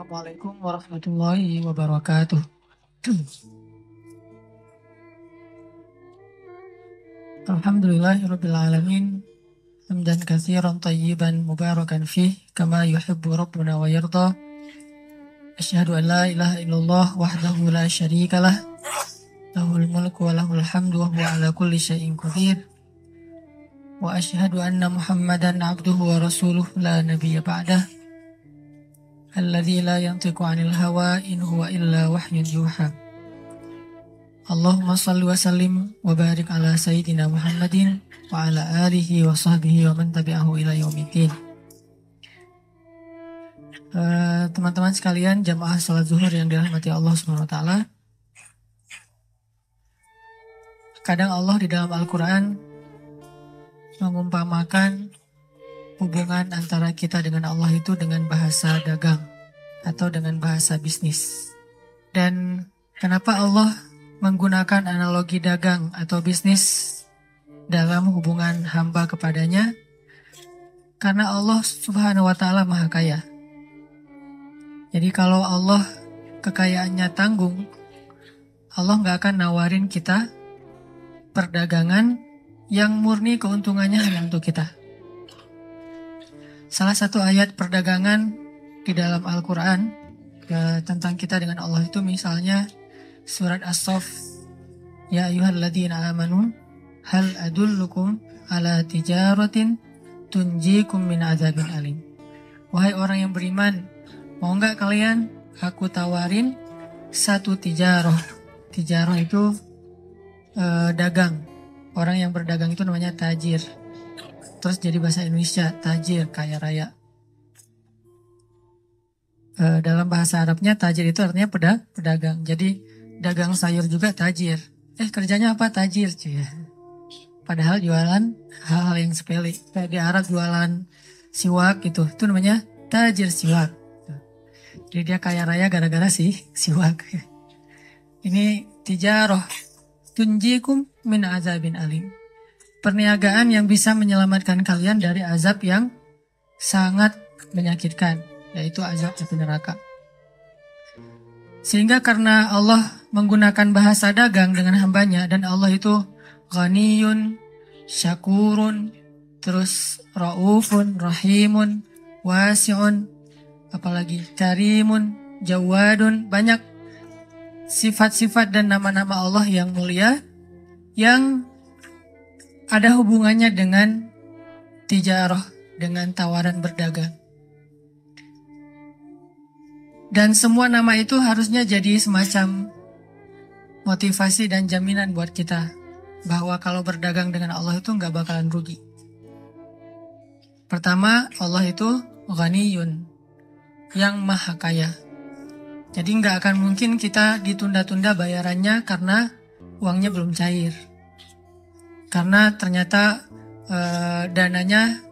Assalamualaikum warahmatullahi wabarakatuh. Alhamdulillahirabbil alamin. Hamdan katsiran thayyiban mubarakan fih kama yuhibbu rabbuna wa yarda. Asyhadu an la ilaha illallah wahdahu la syarikalah. Lahul mulku wa lahul hamdu wa huwa ala kulli syai'in qadir. Wa asyhadu anna Muhammadan abduhu wa rasuluhu la nabiyya ba'dah. Alladzi la yantiqu 'anil hawa in huwa illa wahyun yuha. Allahumma shalli wa sallim wa barik ala sayyidina Muhammadin wa ala alihi wa sahbihi wa man tabi'ahu ila yaumiddin. Teman-teman sekalian, jamaah salat zuhur yang dirahmati Allah Subhanahu wa taala. Kadang Allah di dalam Al-Qur'an mengumpamakan hubungan antara kita dengan Allah itu dengan bahasa dagang atau dengan bahasa bisnis. Dan kenapa Allah menggunakan analogi dagang atau bisnis dalam hubungan hamba kepadanya? Karena Allah Subhanahu wa taala Maha Kaya. Jadi kalau Allah kekayaannya tanggung, Allah nggak akan nawarin kita perdagangan yang murni keuntungannya hanya untuk kita. Salah satu ayat perdagangan di dalam Al-Quran tentang kita dengan Allah itu misalnya Surat As-Saff, Ya ayyuhalladzina amanu hal adullukum ala tijaratin tunjikum min azabin alim. Wahai orang yang beriman, mau enggak kalian aku tawarin satu tijarah. Tijarah itu dagang. Orang yang berdagang itu namanya tajir. Terus jadi bahasa Indonesia tajir, kaya raya. Dalam bahasa Arabnya tajir itu artinya pedagang. Jadi dagang sayur juga tajir. Kerjanya apa? Tajir, cuy. Padahal jualan hal-hal yang sepele. Kayak di Arab jualan siwak gitu, itu namanya tajir siwak. Jadi dia kaya raya gara-gara siwak. Ini tijarah tunjikum min azabin alim. Perniagaan yang bisa menyelamatkan kalian dari azab yang sangat menyakitkan, yaitu azab api neraka. Sehingga karena Allah menggunakan bahasa dagang dengan hambanya, dan Allah itu ghaniyun, syakurun, terus raufun, rahimun, wasi'un, apalagi karimun, jawadun, banyak sifat-sifat dan nama-nama Allah yang mulia yang ada hubungannya dengan tijarah, dengan tawaran berdagang. Dan semua nama itu harusnya jadi semacam motivasi dan jaminan buat kita bahwa kalau berdagang dengan Allah itu nggak bakalan rugi. Pertama, Allah itu ghaniyun, yang maha kaya. Jadi nggak akan mungkin kita ditunda-tunda bayarannya karena uangnya belum cair. Karena ternyata dananya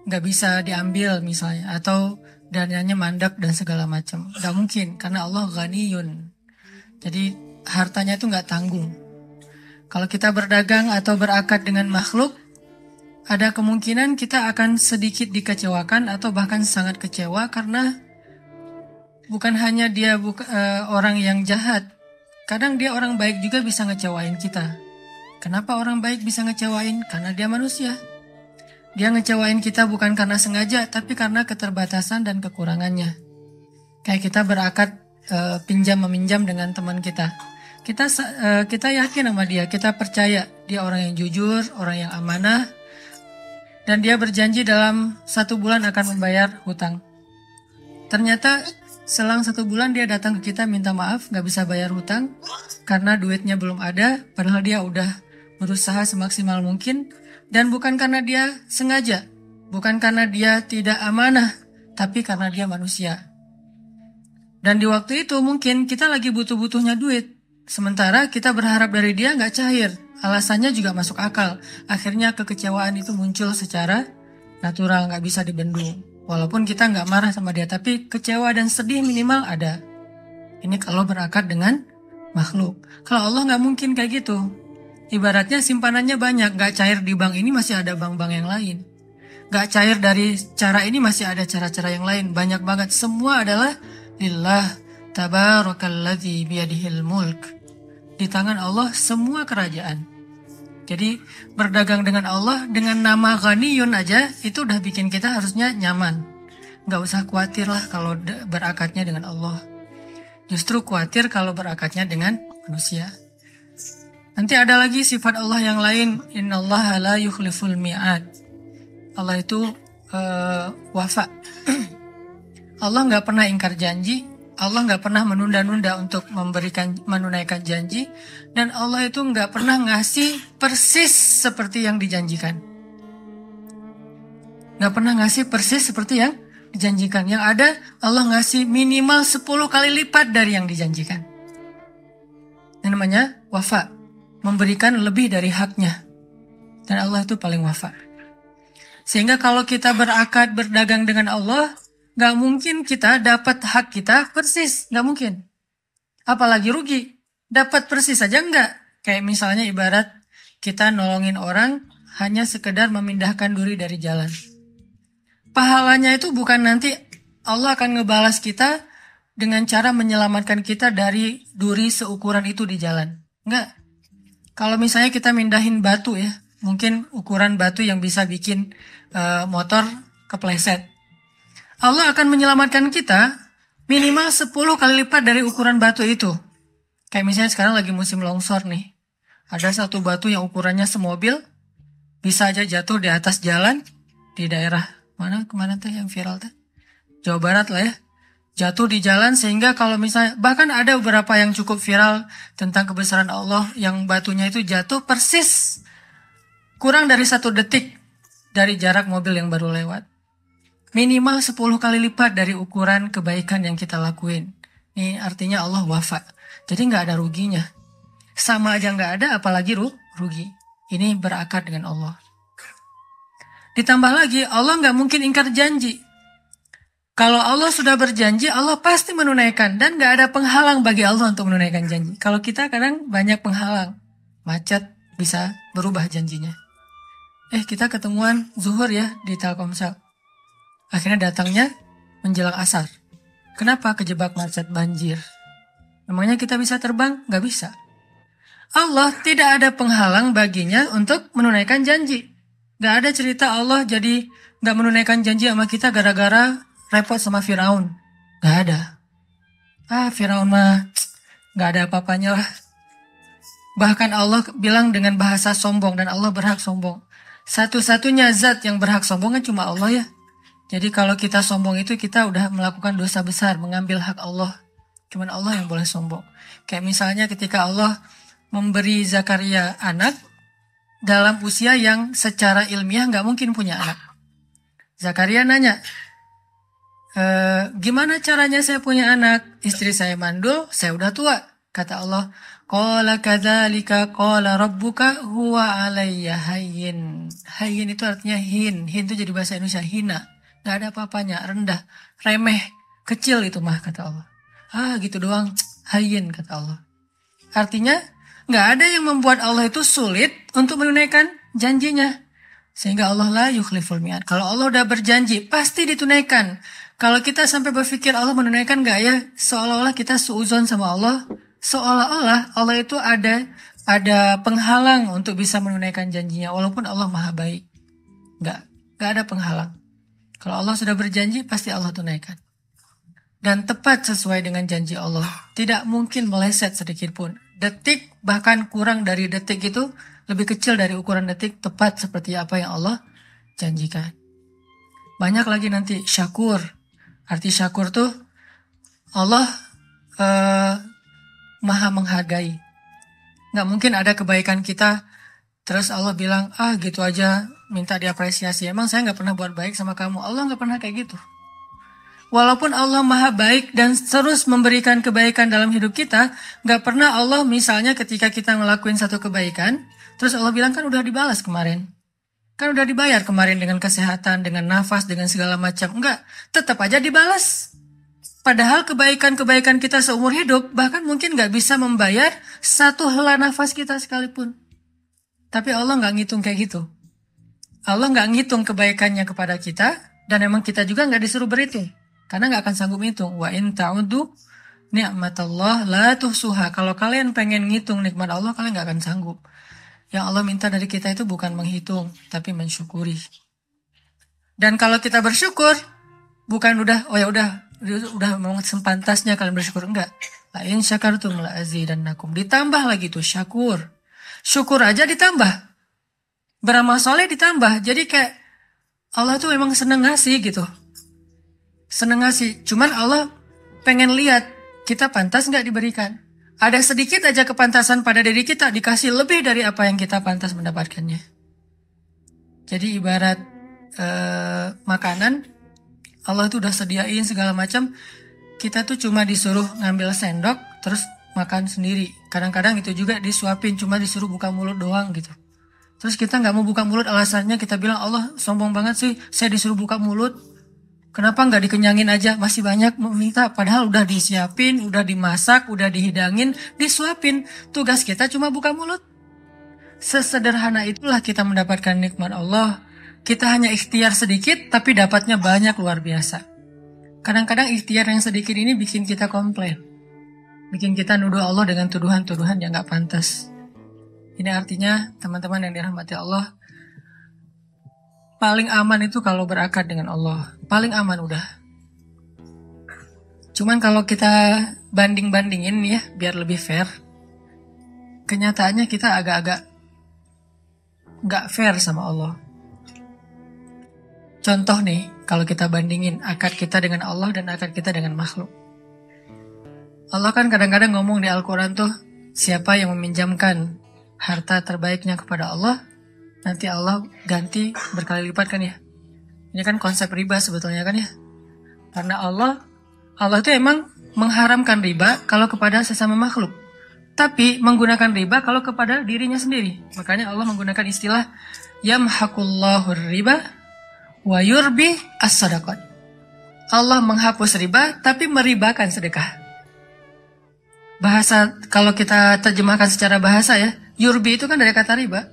nggak bisa diambil misalnya, atau dananya mandek dan segala macam. Nggak mungkin, karena Allah ghaniyun. Jadi hartanya itu nggak tanggung. Kalau kita berdagang atau berakad dengan makhluk, ada kemungkinan kita akan sedikit dikecewakan atau bahkan sangat kecewa karena bukan hanya dia orang yang jahat. Kadang dia orang baik juga bisa ngecewain kita. Kenapa orang baik bisa ngecewain? Karena dia manusia. Dia ngecewain kita bukan karena sengaja, tapi karena keterbatasan dan kekurangannya. Kayak kita berakad pinjam-meminjam dengan teman kita. Kita yakin sama dia, kita percaya dia orang yang jujur, orang yang amanah, dan dia berjanji dalam 1 bulan akan membayar hutang. Ternyata selang 1 bulan dia datang ke kita minta maaf, gak bisa bayar hutang karena duitnya belum ada, padahal dia udah berusaha semaksimal mungkin. Dan bukan karena dia sengaja, bukan karena dia tidak amanah, tapi karena dia manusia. Dan di waktu itu mungkin kita lagi butuh-butuhnya duit, sementara kita berharap dari dia gak cair. Alasannya juga masuk akal. Akhirnya kekecewaan itu muncul secara natural, gak bisa dibendung. Walaupun kita gak marah sama dia, tapi kecewa dan sedih minimal ada. Ini kalau berakad dengan makhluk. Kalau Allah gak mungkin kayak gitu. Ibaratnya simpanannya banyak, gak cair di bank ini masih ada bank-bank yang lain. Gak cair dari cara ini masih ada cara-cara yang lain. Banyak banget, semua adalah Lillah tabarakalladzi biyadihil mulk. Di tangan Allah semua kerajaan. Jadi berdagang dengan Allah dengan nama Ghaniyun aja itu udah bikin kita harusnya nyaman. Nggak usah khawatir lah kalau berakatnya dengan Allah. Justru khawatir kalau berakatnya dengan manusia. Nanti ada lagi sifat Allah yang lain. Innallaha la yukhliful mi'ad. Allah itu wafa. Allah nggak pernah ingkar janji. Allah nggak pernah menunda-nunda untuk menunaikan janji. Dan Allah itu nggak pernah ngasih persis seperti yang dijanjikan. Nggak pernah ngasih persis seperti yang dijanjikan. Yang ada Allah ngasih minimal 10 kali lipat dari yang dijanjikan. Ini namanya wafa. Memberikan lebih dari haknya. Dan Allah itu paling wafa. Sehingga kalau kita berakad berdagang dengan Allah, gak mungkin kita dapat hak kita persis. Gak mungkin. Apalagi rugi. Dapat persis saja enggak. Kayak misalnya ibarat kita nolongin orang hanya sekedar memindahkan duri dari jalan. Pahalanya itu bukan nanti Allah akan ngebalas kita dengan cara menyelamatkan kita dari duri seukuran itu di jalan. Enggak. Kalau misalnya kita mindahin batu ya, mungkin ukuran batu yang bisa bikin motor kepleset. Allah akan menyelamatkan kita minimal 10 kali lipat dari ukuran batu itu. Kayak misalnya sekarang lagi musim longsor nih. Ada satu batu yang ukurannya semobil, bisa aja jatuh di atas jalan di daerah kemana tuh yang viral tuh? Jawa Barat lah ya. Jatuh di jalan sehingga kalau misalnya, bahkan ada beberapa yang cukup viral tentang kebesaran Allah yang batunya itu jatuh persis kurang dari 1 detik dari jarak mobil yang baru lewat. Minimal 10 kali lipat dari ukuran kebaikan yang kita lakuin. Ini artinya Allah wafa. Jadi nggak ada ruginya. Sama aja nggak ada apalagi rugi. Ini berakad dengan Allah. Ditambah lagi Allah nggak mungkin ingkar janji. Kalau Allah sudah berjanji, Allah pasti menunaikan. Dan gak ada penghalang bagi Allah untuk menunaikan janji. Kalau kita kadang banyak penghalang. Macet bisa berubah janjinya. Kita ketemuan zuhur ya di Telkomsel. Akhirnya datangnya menjelang asar. Kenapa? Kejebak macet banjir. Memangnya kita bisa terbang? Gak bisa. Allah tidak ada penghalang baginya untuk menunaikan janji. Gak ada cerita Allah jadi gak menunaikan janji sama kita gara-gara repot sama Firaun. Gak ada. Firaun mah gak ada apa-apanya lah. Bahkan Allah bilang dengan bahasa sombong dan Allah berhak sombong. Satu-satunya zat yang berhak sombong kan cuma Allah ya. Jadi kalau kita sombong itu kita udah melakukan dosa besar, mengambil hak Allah. Cuman Allah yang boleh sombong. Kayak misalnya ketika Allah memberi Zakaria anak dalam usia yang secara ilmiah gak mungkin punya anak. Zakaria nanya, gimana caranya saya punya anak? Istri saya mandul, saya udah tua. Kata Allah, qala kadzalika qala rabbuka huwa alayya hayyin. Hayyin itu artinya hin. Hin itu jadi bahasa Indonesia hina. Gak ada apa-apanya, rendah, remeh, kecil itu mah kata Allah. Gitu doang, hayyin kata Allah. Artinya gak ada yang membuat Allah itu sulit untuk menunaikan janjinya. Sehingga Allah la yukhliful mi'ad. Kalau Allah udah berjanji, pasti ditunaikan. Kalau kita sampai berpikir Allah menunaikan gak ya? Seolah-olah kita suuzon sama Allah. Seolah-olah Allah itu ada penghalang untuk bisa menunaikan janjinya. Walaupun Allah maha baik. Gak ada penghalang. Kalau Allah sudah berjanji, pasti Allah tunaikan. Dan tepat sesuai dengan janji Allah. Tidak mungkin meleset sedikit pun. Detik, bahkan kurang dari detik itu, lebih kecil dari ukuran detik, tepat seperti apa yang Allah janjikan. Banyak lagi nanti syakur. Arti syakur tuh Allah maha menghargai. Gak mungkin ada kebaikan kita terus Allah bilang gitu aja minta diapresiasi. Emang saya gak pernah buat baik sama kamu. Allah gak pernah kayak gitu. Walaupun Allah maha baik dan terus memberikan kebaikan dalam hidup kita, gak pernah Allah misalnya ketika kita ngelakuin satu kebaikan terus Allah bilang kan udah dibalas kemarin. Kan udah dibayar kemarin dengan kesehatan, dengan nafas, dengan segala macam. Enggak, tetap aja dibalas. Padahal kebaikan-kebaikan kita seumur hidup, bahkan mungkin gak bisa membayar satu hela nafas kita sekalipun. Tapi Allah gak ngitung kayak gitu. Allah gak ngitung kebaikannya kepada kita, dan emang kita juga gak disuruh berhitung. Karena nggak akan sanggup ngitung. Wa in ta'udu ni'matallah la tuhsuha. Kalau kalian pengen ngitung nikmat Allah, kalian nggak akan sanggup. Yang Allah minta dari kita itu bukan menghitung, tapi mensyukuri. Dan kalau kita bersyukur, bukan udah memang sepantasnya kalian bersyukur, enggak. La in syakartum la azidannakum. Ditambah lagi tuh syakur. Syukur aja ditambah. Beramal soleh ditambah. Jadi kayak Allah tuh memang seneng ngasih gitu. Seneng ngasih. Cuman Allah pengen lihat kita pantas nggak diberikan. Ada sedikit aja kepantasan pada diri kita, dikasih lebih dari apa yang kita pantas mendapatkannya. Jadi ibarat makanan, Allah tuh udah sediain segala macam. Kita tuh cuma disuruh ngambil sendok terus makan sendiri. Kadang-kadang itu juga disuapin, cuma disuruh buka mulut doang gitu. Terus kita nggak mau buka mulut, alasannya kita bilang, Allah sombong banget sih, saya disuruh buka mulut. Kenapa nggak dikenyangin aja? Masih banyak meminta, padahal udah disiapin, udah dimasak, udah dihidangin, disuapin. Tugas kita cuma buka mulut. Sesederhana itulah kita mendapatkan nikmat Allah. Kita hanya ikhtiar sedikit, tapi dapatnya banyak, luar biasa. Kadang-kadang ikhtiar yang sedikit ini bikin kita komplain. Bikin kita nuduh Allah dengan tuduhan-tuduhan yang nggak pantas. Ini artinya, teman-teman yang dirahmati Allah, paling aman itu kalau berakad dengan Allah. Paling aman udah. Cuman kalau kita banding-bandingin ya, biar lebih fair, kenyataannya kita agak-agak nggak fair sama Allah. Contoh nih, kalau kita bandingin akad kita dengan Allah dan akad kita dengan makhluk. Allah kan kadang-kadang ngomong di Al-Quran tuh, siapa yang meminjamkan harta terbaiknya kepada Allah, nanti Allah ganti berkali lipat kan ya. Ini kan konsep riba sebetulnya kan ya. Karena Allah itu emang mengharamkan riba kalau kepada sesama makhluk. Tapi menggunakan riba kalau kepada dirinya sendiri. Makanya Allah menggunakan istilah yamhaqullahu riba wa yurbi as-sadaqat. Allah menghapus riba tapi meribakan sedekah. Bahasa, kalau kita terjemahkan secara bahasa ya, yurbi itu kan dari kata riba.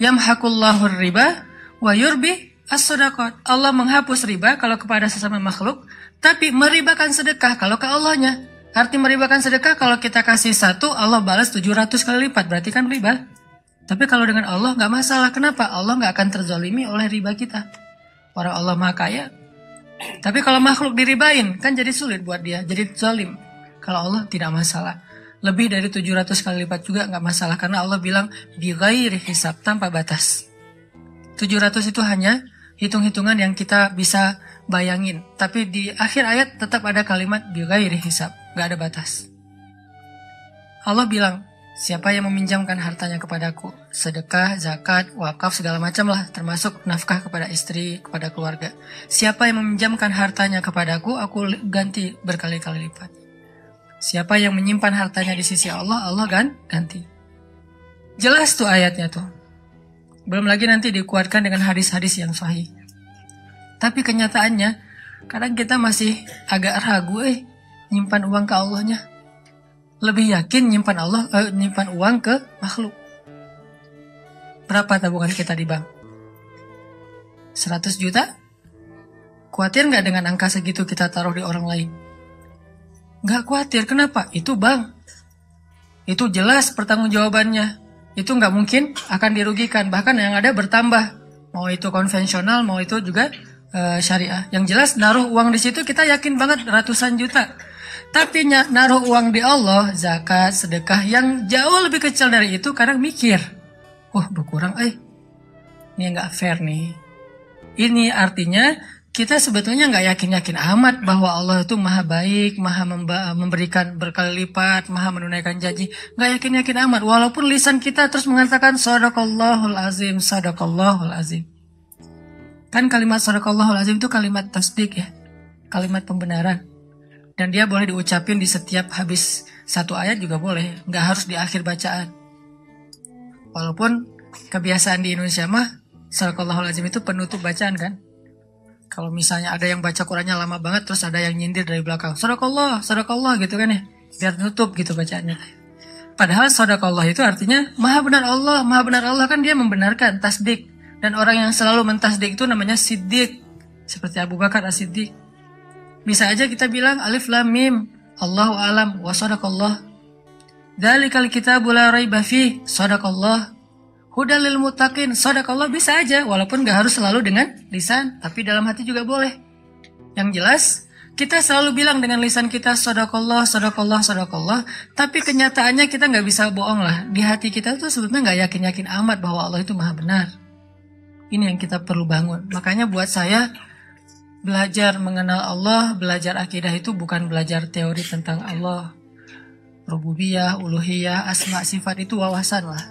Yamhaqullahu riba wa yurbi as-sadaqat. Allah menghapus riba kalau kepada sesama makhluk, tapi meribakan sedekah kalau ke Allahnya. Arti meribakan sedekah, kalau kita kasih 1, Allah balas 700 kali lipat, berarti kan riba. Tapi kalau dengan Allah nggak masalah. Kenapa? Allah nggak akan terzalimi oleh riba kita. Orang Allah Maha Kaya. Tapi kalau makhluk diribain, kan jadi sulit buat dia, jadi zalim. Kalau Allah tidak masalah. Lebih dari 700 kali lipat juga nggak masalah. Karena Allah bilang, bighairi hisab, tanpa batas. 700 itu hanya hitung-hitungan yang kita bisa bayangin. Tapi di akhir ayat tetap ada kalimat bighairi hisab. Nggak ada batas. Allah bilang, siapa yang meminjamkan hartanya kepadaku, sedekah, zakat, wakaf, segala macam lah, termasuk nafkah kepada istri, kepada keluarga. Siapa yang meminjamkan hartanya kepadaku, aku ganti berkali-kali lipat. Siapa yang menyimpan hartanya di sisi Allah, Allah kan ganti. Jelas tuh ayatnya tuh. Belum lagi nanti dikuatkan dengan hadis-hadis yang sahih. Tapi kenyataannya, kadang kita masih agak ragu nyimpan uang ke Allahnya. Lebih yakin nyimpan uang ke makhluk. Berapa tabungan kita di bank? 100 juta? Khawatir nggak dengan angka segitu kita taruh di orang lain? Nggak khawatir, kenapa? Itu bank. Itu jelas pertanggungjawabannya. Itu nggak mungkin akan dirugikan. Bahkan yang ada bertambah. Mau itu konvensional, mau itu juga syariah. Yang jelas naruh uang di situ kita yakin banget ratusan juta. Tapi naruh uang di Allah, zakat, sedekah yang jauh lebih kecil dari itu, kadang mikir, berkurang, ini nggak fair nih. Ini artinya kita sebetulnya nggak yakin-yakin amat bahwa Allah itu maha baik, maha memberikan berkali lipat, maha menunaikan janji. Nggak yakin-yakin amat, walaupun lisan kita terus mengatakan sadaqallahul azim, sadaqallahul azim. Kan kalimat sadaqallahul azim itu kalimat tasdik ya, kalimat pembenaran. Dan dia boleh diucapin di setiap habis satu ayat juga boleh. Nggak harus di akhir bacaan. Walaupun kebiasaan di Indonesia mah, sadaqallahul azim itu penutup bacaan kan. Kalau misalnya ada yang baca Qurannya lama banget, terus ada yang nyindir dari belakang. Sadaqallah, sadaqallah gitu kan ya. Biar nutup gitu bacaannya. Padahal sadaqallah itu artinya maha benar Allah. Maha benar Allah kan dia membenarkan, tasdik. Dan orang yang selalu mentasdik itu namanya siddiq. Seperti Abu Bakar as-Siddiq. Bisa aja kita bilang alif lam mim, Allahu alam wa shadaqallah. Dzalikal kitabu la raiba fih, shadaqallah. Hudal lil muttaqin, shadaqallah, bisa aja walaupun gak harus selalu dengan lisan, tapi dalam hati juga boleh. Yang jelas kita selalu bilang dengan lisan kita shadaqallah, shadaqallah, shadaqallah, tapi kenyataannya kita gak bisa bohong lah. Di hati kita tuh sebetulnya gak yakin-yakin amat bahwa Allah itu maha benar. Ini yang kita perlu bangun. Makanya buat saya, belajar mengenal Allah, belajar akidah itu bukan belajar teori tentang Allah. Rububiyah, uluhiyah, asma, sifat itu wawasan lah.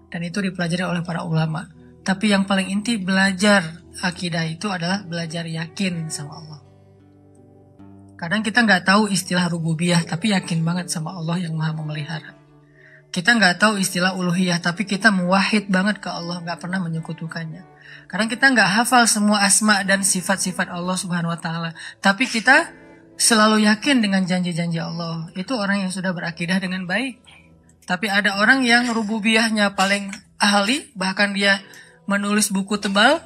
Dan itu dipelajari oleh para ulama. Tapi yang paling inti belajar akidah itu adalah belajar yakin sama Allah. Kadang kita nggak tahu istilah rububiyah, tapi yakin banget sama Allah yang maha memelihara. Kita nggak tahu istilah uluhiyah, tapi kita muwahhid banget ke Allah, nggak pernah menyekutukannya. Kadang kita nggak hafal semua asma dan sifat-sifat Allah Subhanahu Wa Taala, tapi kita selalu yakin dengan janji-janji Allah. Itu orang yang sudah berakidah dengan baik. Tapi ada orang yang rububiyahnya paling ahli, bahkan dia menulis buku tebal,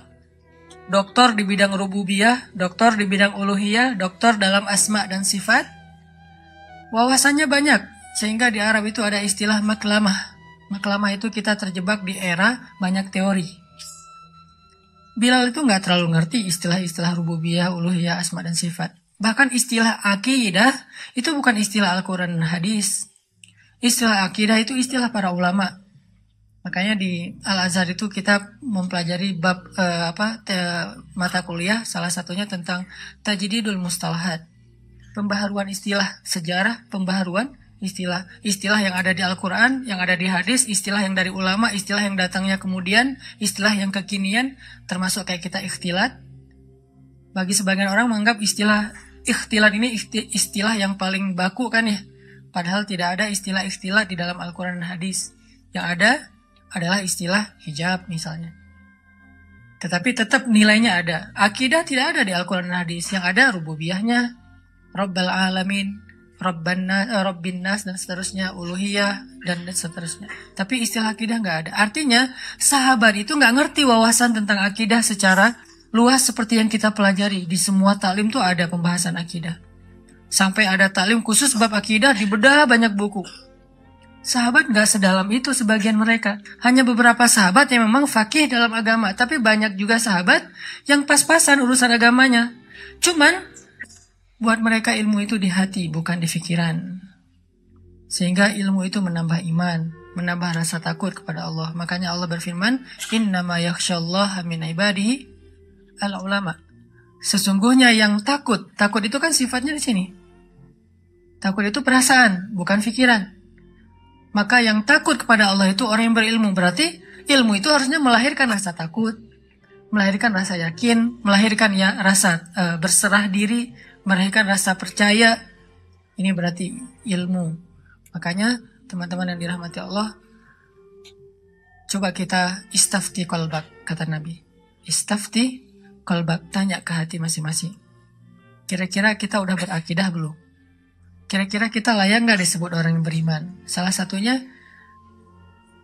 doktor di bidang rububiyah, doktor di bidang uluhiyah, doktor dalam asma dan sifat. Wawasannya banyak, sehingga di Arab itu ada istilah maklamah. Maklamah itu kita terjebak di era banyak teori. Bilal itu nggak terlalu ngerti istilah-istilah rububiyah, uluhiyah, asma dan sifat. Bahkan istilah akidah itu bukan istilah Al-Quran dan hadis. Istilah akidah itu istilah para ulama. Makanya di Al-Azhar itu kita mempelajari bab mata kuliah, salah satunya tentang tajdidul mustalahat. Pembaharuan istilah, sejarah pembaharuan istilah. Istilah yang ada di Al-Quran, yang ada di hadis, istilah yang dari ulama, istilah yang datangnya kemudian, istilah yang kekinian, termasuk kayak kita ikhtilat. Bagi sebagian orang menganggap istilah ikhtilat ini istilah yang paling baku kan ya. Padahal tidak ada istilah-istilah di dalam Al-Quran dan hadis. Yang ada adalah istilah hijab misalnya. Tetapi tetap nilainya ada. Akidah tidak ada di Al-Quran dan hadis. Yang ada rububiyahnya, Rabbal Alamin, Rabbin Nas, dan seterusnya, uluhiyah, dan seterusnya. Tapi istilah akidah nggak ada. Artinya, sahabat itu nggak ngerti wawasan tentang akidah secara luas seperti yang kita pelajari. Di semua taklim tuh ada pembahasan akidah. Sampai ada taklim khusus bab akidah, dibedah banyak buku. Sahabat nggak sedalam itu sebagian mereka. Hanya beberapa sahabat yang memang faqih dalam agama. Tapi banyak juga sahabat yang pas-pasan urusan agamanya. Cuman, buat mereka ilmu itu di hati, bukan di pikiran. Sehingga ilmu itu menambah iman, menambah rasa takut kepada Allah. Makanya Allah berfirman, innama yakhsyallaha min ibadihi al-ulama. Sesungguhnya yang takut itu kan sifatnya di sini. Takut itu perasaan, bukan pikiran. Maka yang takut kepada Allah itu orang yang berilmu. Berarti ilmu itu harusnya melahirkan rasa takut, melahirkan rasa yakin, melahirkan ya rasa berserah diri, melahirkan rasa percaya. Ini berarti ilmu. Makanya teman-teman yang dirahmati Allah, coba kita istafti qalbak, kata Nabi. Istafti qalbak, tanya ke hati masing-masing. Kira-kira kita udah berakidah belum? Kira-kira kita layak gak disebut orang yang beriman? Salah satunya,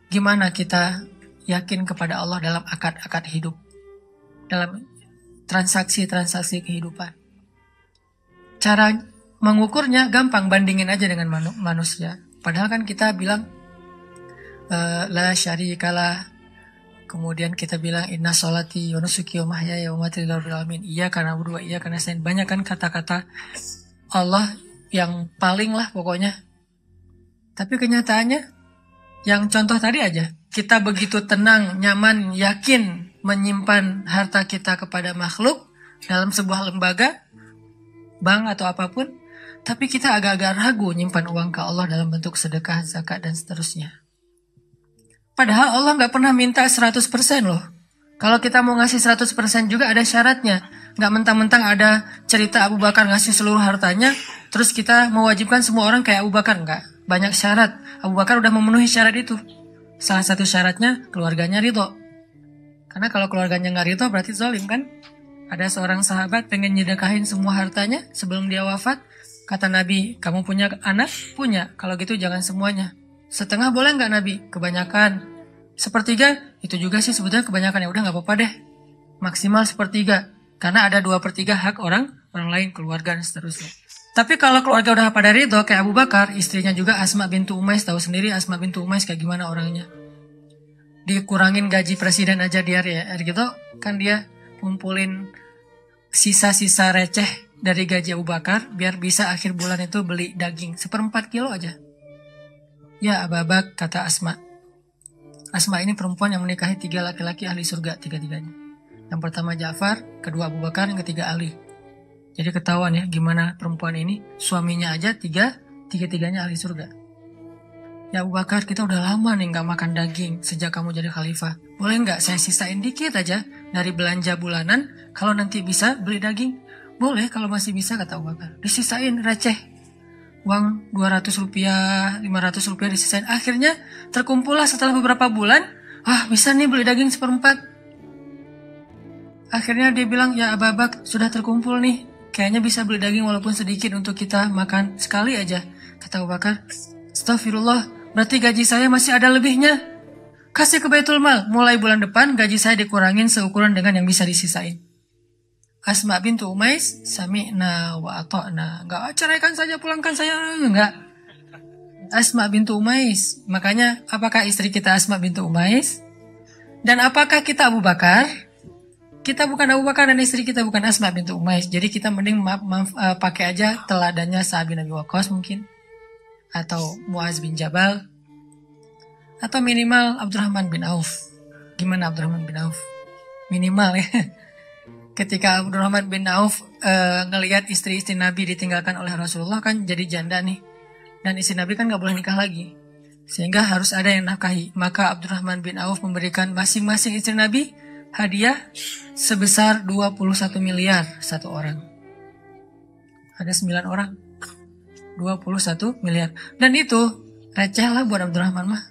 gimana kita yakin kepada Allah dalam akad-akad hidup, dalam transaksi-transaksi kehidupan. Cara mengukurnya gampang, bandingin aja dengan manusia. Padahal kan kita bilang, la syarikalah, kemudian kita bilang inna sholati wa nusuki wa mahyaya wa mamati lillahi rabbil alamin. Iya karena berdua, iya karena saya. Banyak kan kata-kata Allah yang paling lah pokoknya. Tapi kenyataannya, yang contoh tadi aja, kita begitu tenang, nyaman, yakin menyimpan harta kita kepada makhluk dalam sebuah lembaga, bank atau apapun, tapi kita agak-agak ragu nyimpan uang ke Allah dalam bentuk sedekah, zakat, dan seterusnya. Padahal Allah nggak pernah minta 100% loh. Kalau kita mau ngasih 100% juga ada syaratnya. Nggak mentang-mentang ada cerita Abu Bakar ngasih seluruh hartanya, terus kita mewajibkan semua orang kayak Abu Bakar. Nggak. Banyak syarat. Abu Bakar udah memenuhi syarat itu. Salah satu syaratnya keluarganya ridho. Karena kalau keluarganya nggak ridho berarti zalim kan? Ada seorang sahabat pengen nyedekahin semua hartanya sebelum dia wafat. Kata Nabi, kamu punya anak? Punya. Kalau gitu jangan semuanya. Setengah boleh nggak Nabi? Kebanyakan. Sepertiga? Itu juga sih sebetulnya kebanyakan. Ya udah nggak apa-apa deh. Maksimal sepertiga. Karena ada 2/3 hak orang orang lain, keluarga, dan seterusnya. Tapi kalau keluarga udah pada ridho, kayak Abu Bakar, istrinya juga Asma bintu Umais, tahu sendiri Asma bintu Umais kayak gimana orangnya. Dikurangin gaji presiden aja di hari gitu, kan dia kumpulin sisa-sisa receh dari gaji Abu Bakar, biar bisa akhir bulan itu beli daging 1/4 kilo aja. Ya Ababak, kata Asma. Asma ini perempuan yang menikahi 3 laki-laki ahli surga, tiga-tiganya. Yang pertama Ja'far, kedua Abu Bakar, yang ketiga Ali. Jadi ketahuan ya gimana perempuan ini, suaminya aja tiga-tiganya ahli surga. Ya Abu Bakar, kita udah lama nih gak makan daging sejak kamu jadi khalifah. Boleh gak saya sisain dikit aja dari belanja bulanan, kalau nanti bisa beli daging? Boleh kalau masih bisa, kata Abu Bakar. Disisain receh. Uang 200 rupiah, 500 rupiah disisain. Akhirnya terkumpullah setelah beberapa bulan, bisa nih beli daging 1/4. Akhirnya dia bilang, ya Abu Bakar, sudah terkumpul nih. Kayaknya bisa beli daging walaupun sedikit untuk kita makan sekali aja. Kata Abu Bakar, astagfirullah, berarti gaji saya masih ada lebihnya. Kasih ke Baitul Mal, mulai bulan depan gaji saya dikurangin seukuran dengan yang bisa disisain. Asma bintu Umais, sami'na wa ata'na. Enggak, ceraikan saja, pulangkan saya. Enggak. Asma bintu Umais. Makanya, apakah istri kita Asma bintu Umais? Dan apakah kita Abu Bakar? Kita bukan Abu Bakar dan istri kita bukan Asma bintu Umais. Jadi kita mending pakai aja teladannya Sa'ad bin Abi Waqqas mungkin. Atau Muaz bin Jabal. Atau minimal Abdurrahman bin Auf. Gimana Abdurrahman bin Auf? Minimal ya. Ketika Abdurrahman bin Auf ngelihat istri-istri Nabi ditinggalkan oleh Rasulullah, kan jadi janda nih. Dan istri Nabi kan gak boleh nikah lagi. Sehingga harus ada yang nafkahi. Maka Abdurrahman bin Auf memberikan masing-masing istri Nabi hadiah sebesar 21 miliar satu orang. Ada 9 orang. 21 miliar. Dan itu receh lah buat Abdurrahman mah.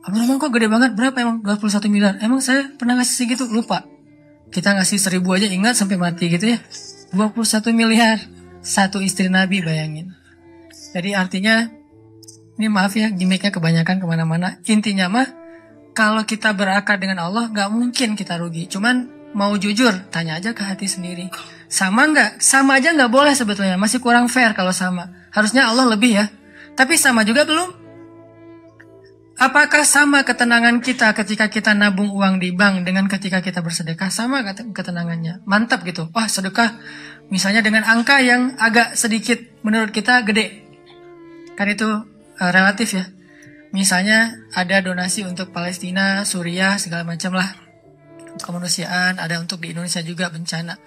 Abdurrahman kok gede banget, berapa emang 21 miliar? Emang saya pernah ngasih segitu? Lupa. Kita ngasih 1.000 aja ingat sampai mati gitu ya. 21 miliar satu istri Nabi, bayangin. Jadi artinya, ini maaf ya gimmicknya kebanyakan kemana-mana. Intinya mah, kalau kita berakar dengan Allah, gak mungkin kita rugi. Cuman mau jujur, tanya aja ke hati sendiri. Sama gak? Sama aja gak boleh sebetulnya. Masih kurang fair kalau sama. Harusnya Allah lebih ya. Tapi sama juga belum? Apakah sama ketenangan kita ketika kita nabung uang di bank dengan ketika kita bersedekah? Sama ketenangannya. Mantap gitu. Wah, sedekah misalnya dengan angka yang agak sedikit menurut kita gede. Kan itu relatif ya. Misalnya ada donasi untuk Palestina, Suriah, segala macam lah. Kemanusiaan, ada untuk di Indonesia juga bencana.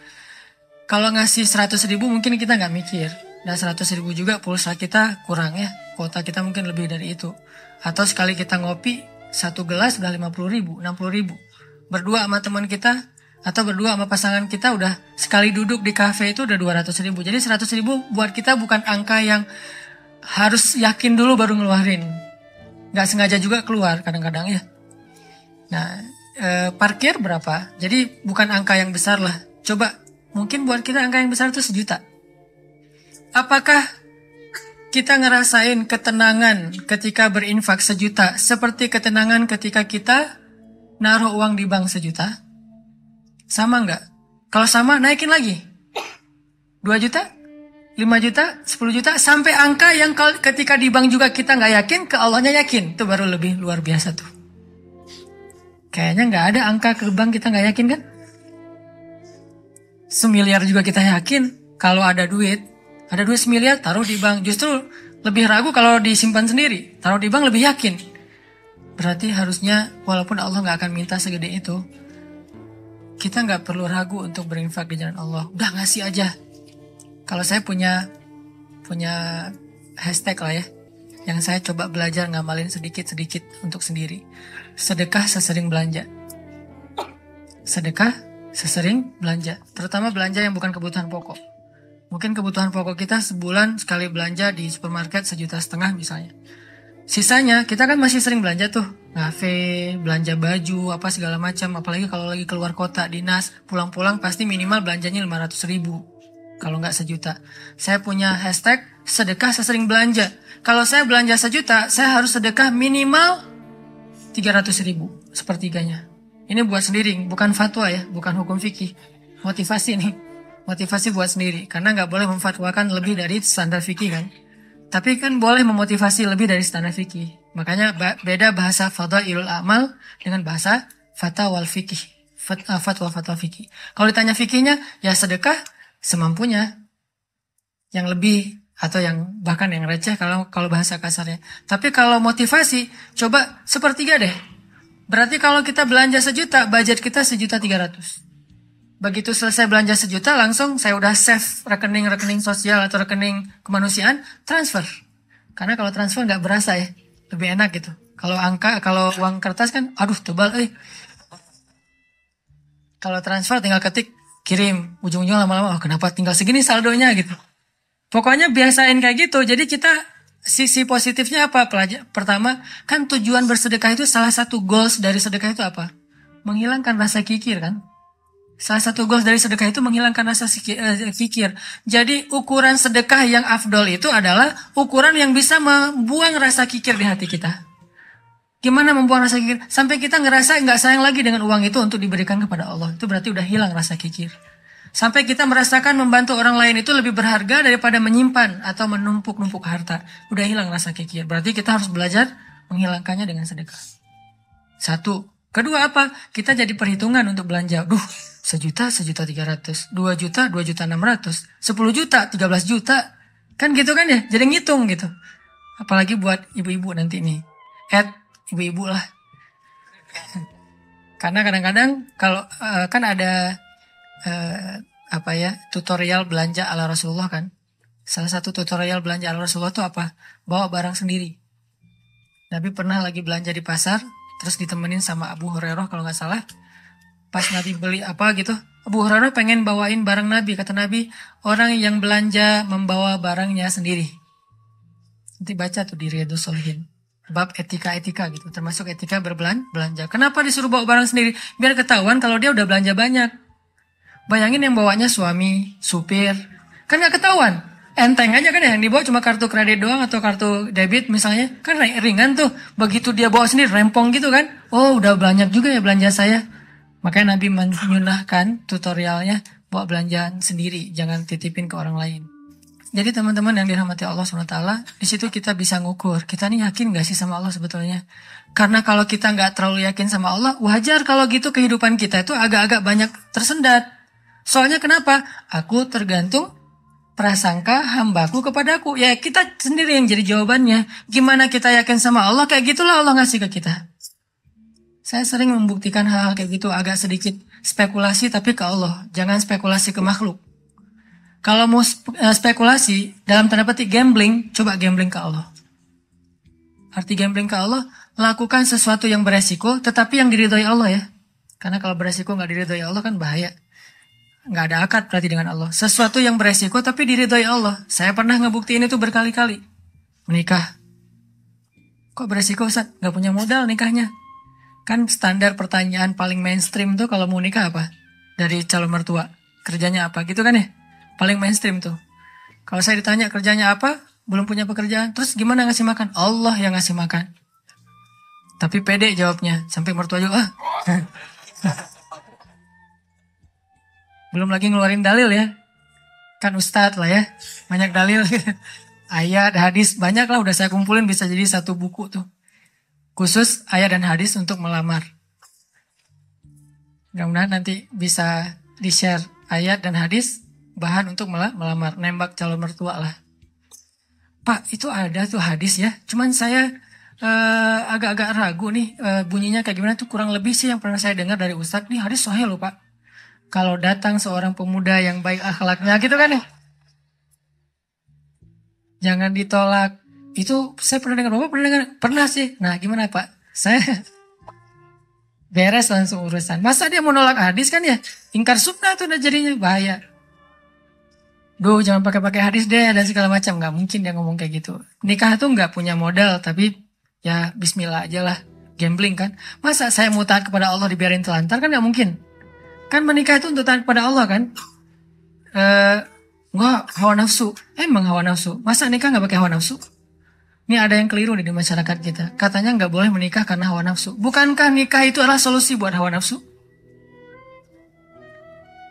Kalau ngasih 100.000 mungkin kita nggak mikir. Dan 100.000 juga pulsa kita kurang ya. Kuota kita mungkin lebih dari itu. Atau sekali kita ngopi, 1 gelas udah 50.000, 60.000. Berdua sama teman kita, atau berdua sama pasangan kita udah sekali duduk di kafe itu udah 200.000. Jadi 100.000 buat kita bukan angka yang harus yakin dulu baru ngeluarin. Gak sengaja juga keluar kadang-kadang ya. Nah, parkir berapa? Jadi bukan angka yang besar lah. Coba, mungkin buat kita angka yang besar itu 1 juta. Apakah kita ngerasain ketenangan ketika berinfak 1 juta seperti ketenangan ketika kita naruh uang di bank 1 juta? Sama nggak? Kalau sama, naikin lagi. 2 juta? 5 juta? 10 juta? Sampai angka yang ketika di bank juga kita nggak yakin, ke Allahnya yakin. Itu baru lebih luar biasa tuh. Kayaknya nggak ada angka ke bank kita nggak yakin kan? 1 miliar juga kita yakin. Kalau ada duit 1 miliar, taruh di bank. Justru lebih ragu kalau disimpan sendiri. Taruh di bank lebih yakin. Berarti harusnya walaupun Allah gak akan minta segede itu, kita gak perlu ragu untuk berinfak di jalan Allah. Udah ngasih aja. Kalau saya punya hashtag lah ya, yang saya coba belajar ngamalin sedikit-sedikit untuk sendiri. Sedekah sesering belanja. Sedekah sesering belanja. Terutama belanja yang bukan kebutuhan pokok. Mungkin kebutuhan pokok kita sebulan sekali belanja di supermarket 1,5 juta misalnya. Sisanya kita kan masih sering belanja tuh. Ngafe, belanja baju, apa segala macam. Apalagi kalau lagi keluar kota, dinas, pulang-pulang pasti minimal belanjanya 500.000. Kalau nggak 1 juta. Saya punya hashtag sedekah sesering belanja. Kalau saya belanja 1 juta, saya harus sedekah minimal 300.000. Sepertiganya. Ini buat sendiri, bukan fatwa ya, bukan hukum fikih. Motivasi nih. Motivasi buat sendiri. Karena nggak boleh memfatwakan lebih dari standar fikih kan. Tapi kan boleh memotivasi lebih dari standar fikih. Makanya beda bahasa fadhailul amal dengan bahasa fatwa fikih. Fatwa fikih. Kalau ditanya fikihnya, ya sedekah semampunya. Yang lebih atau yang bahkan yang receh kalau bahasa kasarnya. Tapi kalau motivasi, coba sepertiga deh. Berarti kalau kita belanja 1 juta, budget kita 1.300.000. Begitu selesai belanja 1 juta, langsung saya udah save rekening sosial atau rekening kemanusiaan, transfer. Karena kalau transfer nggak berasa ya, lebih enak gitu. Kalau uang kertas kan, aduh tebal. Kalau transfer tinggal ketik, kirim, ujung-ujung lama-lama, kenapa tinggal segini saldonya gitu. Pokoknya biasain kayak gitu. Jadi kita sisi positifnya apa? Pertama, kan tujuan bersedekah itu salah satu goals dari sedekah itu apa? Menghilangkan rasa kikir kan? Salah satu goals dari sedekah itu menghilangkan rasa kikir. Jadi ukuran sedekah yang afdol itu adalah ukuran yang bisa membuang rasa kikir di hati kita. Gimana membuang rasa kikir? Sampai kita ngerasa nggak sayang lagi dengan uang itu untuk diberikan kepada Allah. Itu berarti udah hilang rasa kikir. Sampai kita merasakan membantu orang lain itu lebih berharga daripada menyimpan atau menumpuk-numpuk harta. Udah hilang rasa kikir. Berarti kita harus belajar menghilangkannya dengan sedekah. 1. Kedua apa? Kita jadi perhitungan untuk belanja. 1 juta, 1.300.000. 2 juta, 2.600.000. 10 juta, 13 juta. Kan gitu kan ya? Jadi ngitung gitu. Apalagi buat ibu-ibu nanti nih. Ibu-ibu lah. Karena kadang-kadang kalau kan ada tutorial belanja ala Rasulullah kan. Salah satu tutorial belanja ala Rasulullah itu apa? Bawa barang sendiri. Nabi pernah lagi belanja di pasar, terus ditemenin sama Abu Hurairah kalau nggak salah. Pas Nabi beli apa gitu, Abu Hurairah pengen bawain barang Nabi. Kata Nabi, orang yang belanja membawa barangnya sendiri. Nanti baca tuh di Riyadhus Shalihin. Bab etika-etika gitu, termasuk etika berbelanja. Kenapa disuruh bawa barang sendiri? Biar ketahuan kalau dia udah belanja banyak. Bayangin yang bawanya suami, supir, kan nggak ketahuan. Enteng aja kan ya, yang dibawa cuma kartu kredit doang atau kartu debit misalnya. Kan ringan tuh, begitu dia bawa sendiri, rempong gitu kan. Oh udah banyak juga ya belanja saya. Makanya Nabi menyunahkan tutorialnya bawa belanjaan sendiri, jangan titipin ke orang lain. Jadi teman-teman yang dirahmati Allah SWT, di situ kita bisa ngukur, kita nih yakin gak sih sama Allah sebetulnya? Karena kalau kita gak terlalu yakin sama Allah, wajar kalau gitu kehidupan kita itu agak-agak banyak tersendat. Soalnya kenapa? Aku tergantung prasangka hambaku kepadaku. Ya kita sendiri yang jadi jawabannya. Gimana kita yakin sama Allah, kayak gitulah Allah ngasih ke kita. Saya sering membuktikan hal-hal kayak gitu, agak sedikit spekulasi tapi ke Allah. Jangan spekulasi ke makhluk. Kalau mau spekulasi, dalam tanda petik gambling, coba gambling ke Allah. Arti gambling ke Allah, lakukan sesuatu yang beresiko, tetapi yang diridhoi Allah ya. Karena kalau beresiko nggak diridhoi Allah kan bahaya. Nggak ada akad berarti dengan Allah. Sesuatu yang beresiko tapi diridhoi Allah. Saya pernah ngebuktiin itu berkali-kali. Menikah. Kok beresiko Ustaz? Nggak punya modal nikahnya. Kan standar pertanyaan paling mainstream tuh kalau mau nikah apa? Dari calon mertua. Kerjanya apa? Gitu kan ya? Paling mainstream tuh. Kalau saya ditanya kerjanya apa, belum punya pekerjaan, terus gimana ngasih makan? Allah yang ngasih makan. Tapi pede jawabnya, sampai mertua juga, belum lagi ngeluarin dalil ya. Kan ustadz lah ya, banyak dalil. Ayat, hadis, banyak lah udah saya kumpulin bisa jadi satu buku tuh. Khusus ayat dan hadis untuk melamar. Mudah-mudahan nanti bisa di-share ayat dan hadis bahan untuk melamar, nembak calon mertua lah. Pak, itu ada tuh hadis ya. Cuman saya agak-agak ragu nih bunyinya kayak gimana tuh, kurang lebih sih yang pernah saya dengar dari Ustadz. Nih hadis sahih loh Pak. Kalau datang seorang pemuda yang baik akhlaknya gitu kan ya. Jangan ditolak. Itu saya pernah dengar, Bapak pernah dengar? Pernah sih. Nah gimana Pak? Saya beres langsung urusan. Masa dia mau nolak hadis kan ya? Ingkar sunnah tuh udah jadinya bahaya. Jangan pakai hadis deh dan segala macam. Gak mungkin dia ngomong kayak gitu. Nikah tuh gak punya modal, tapi ya bismillah aja lah. Gambling kan. Masa saya mau taat kepada Allah dibiarin telantar kan gak mungkin. Kan menikah itu untuk taat kepada Allah kan. Enggak, hawa nafsu. Emang hawa nafsu. Masa nikah gak pakai hawa nafsu? Ini ada yang keliru nih di masyarakat kita. Katanya gak boleh menikah karena hawa nafsu. Bukankah nikah itu adalah solusi buat hawa nafsu?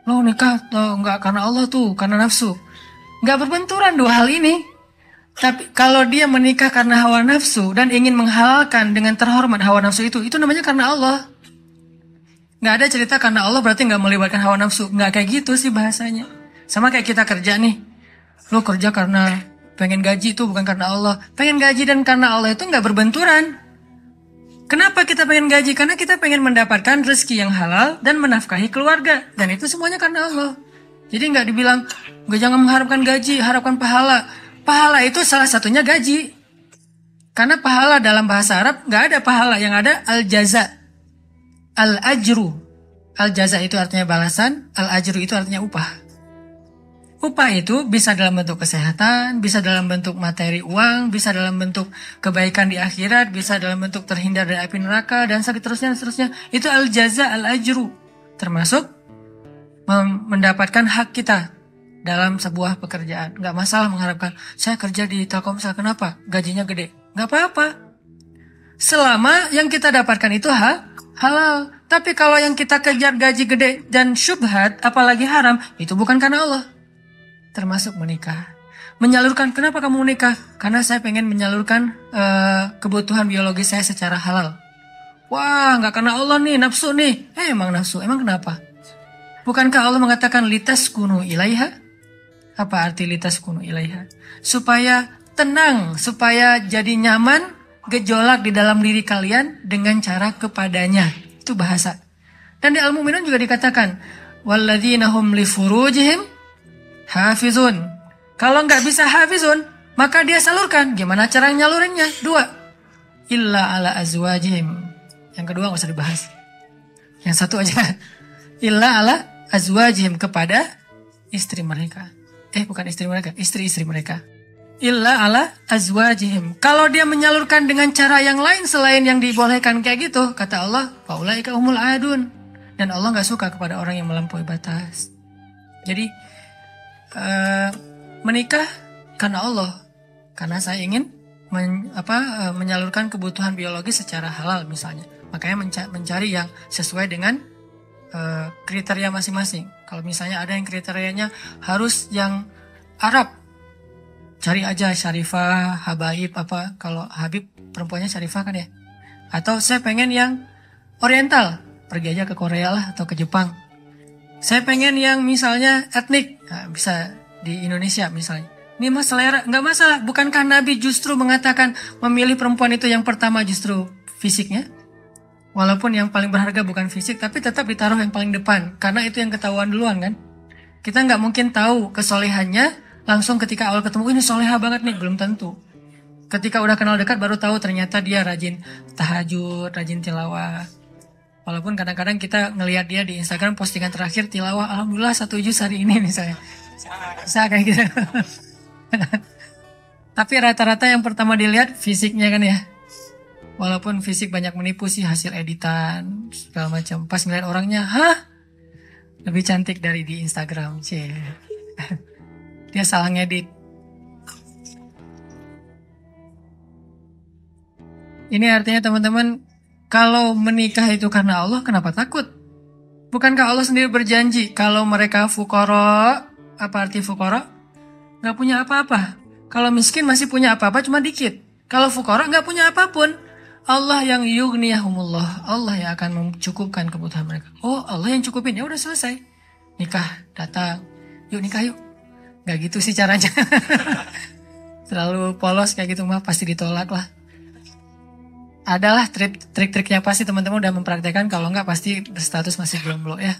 Lo nikah tuh nggak karena Allah tuh, karena nafsu. Nggak berbenturan dua hal ini. Tapi kalau dia menikah karena hawa nafsu dan ingin menghalalkan dengan terhormat hawa nafsu itu namanya karena Allah. Nggak ada cerita karena Allah berarti nggak melibatkan hawa nafsu. Nggak kayak gitu sih bahasanya. Sama kayak kita kerja nih. Lo kerja karena pengen gaji itu bukan karena Allah. Pengen gaji dan karena Allah itu nggak berbenturan. Kenapa kita pengen gaji? Karena kita pengen mendapatkan rezeki yang halal dan menafkahi keluarga. Dan itu semuanya karena Allah. Jadi nggak dibilang, nggak jangan mengharapkan gaji, harapkan pahala. Pahala itu salah satunya gaji. Karena pahala dalam bahasa Arab nggak ada pahala, yang ada al-jaza, al-ajru. Al-jaza itu artinya balasan, al-ajru itu artinya upah. Upah itu bisa dalam bentuk kesehatan, bisa dalam bentuk materi uang, bisa dalam bentuk kebaikan di akhirat, bisa dalam bentuk terhindar dari api neraka, dan seterusnya. Itu al-jaza, al-ajru. Termasuk mendapatkan hak kita dalam sebuah pekerjaan. Nggak masalah mengharapkan, saya kerja di Telkomsel, kenapa? Gajinya gede. Nggak apa-apa. Selama yang kita dapatkan itu halal. Tapi kalau yang kita kejar gaji gede dan syubhat, apalagi haram, itu bukan karena Allah. Termasuk menikah. Menyalurkan, kenapa kamu menikah? Karena saya pengen menyalurkan kebutuhan biologis saya secara halal. Wah, nggak karena Allah nih, nafsu nih. Emang nafsu, emang kenapa? Bukankah Allah mengatakan litas kunu ilaiha? Apa arti litas kunu ilaiha? Supaya tenang, supaya jadi nyaman, gejolak di dalam diri kalian dengan cara kepadanya. Itu bahasa. Dan di Al-Mu'minun juga dikatakan, walladzina hum li furujihim hafizun. Kalau nggak bisa hafizun, maka dia salurkan. Gimana cara nyalurinnya? 2. Illa ala azwajihim. Yang kedua nggak usah dibahas. Yang satu aja. Illa ala azwajihim, kepada istri mereka. Bukan istri mereka, istri-istri mereka. Illa ala azwajihim. Kalau dia menyalurkan dengan cara yang lain selain yang dibolehkan kayak gitu, kata Allah, faulaika humul adun. Dan Allah nggak suka kepada orang yang melampaui batas. Jadi menikah karena Allah, karena saya ingin menyalurkan kebutuhan biologis secara halal misalnya. Makanya mencari yang sesuai dengan kriteria masing-masing. Kalau misalnya ada yang kriterianya harus yang Arab, cari aja Syarifah, Habaib apa. Kalau Habib perempuannya Syarifah kan ya. Atau saya pengen yang Oriental, pergi aja ke Korea lah atau ke Jepang. Saya pengen yang misalnya etnik, nah, bisa di Indonesia misalnya. Ini mas selera, nggak masalah. Bukankah Nabi justru mengatakan memilih perempuan itu yang pertama justru fisiknya? Walaupun yang paling berharga bukan fisik, tapi tetap ditaruh yang paling depan. Karena itu yang ketahuan duluan kan. Kita nggak mungkin tahu kesolehannya langsung ketika awal ketemu, ini soleha banget nih, belum tentu. Ketika udah kenal dekat baru tahu ternyata dia rajin tahajud, rajin tilawah. Walaupun kadang-kadang kita ngelihat dia di Instagram postingan terakhir tilawah, alhamdulillah 1 juz hari ini misalnya. Bisa kayak gitu. Tapi rata-rata yang pertama dilihat fisiknya kan ya. Walaupun fisik banyak menipu sih, hasil editan segala macam. Pas ngeliat orangnya, lebih cantik dari di Instagram, Dia salah ngedit. Ini artinya teman-teman, kalau menikah itu karena Allah, kenapa takut? Bukankah Allah sendiri berjanji kalau mereka fuqara, apa arti fuqara? Gak punya apa-apa. Kalau miskin masih punya apa-apa cuma dikit. Kalau fuqara gak punya apapun. Allah yang yughniyahumullah, Allah yang akan mencukupkan kebutuhan mereka. Oh, Allah yang cukupin, ya udah selesai. Nikah, datang. Yuk nikah yuk. Gak gitu sih caranya. Terlalu polos kayak gitu mah pasti ditolak lah. Adalah trik-triknya pasti teman-teman udah mempraktekkan, kalau enggak pasti berstatus masih jomblo ya.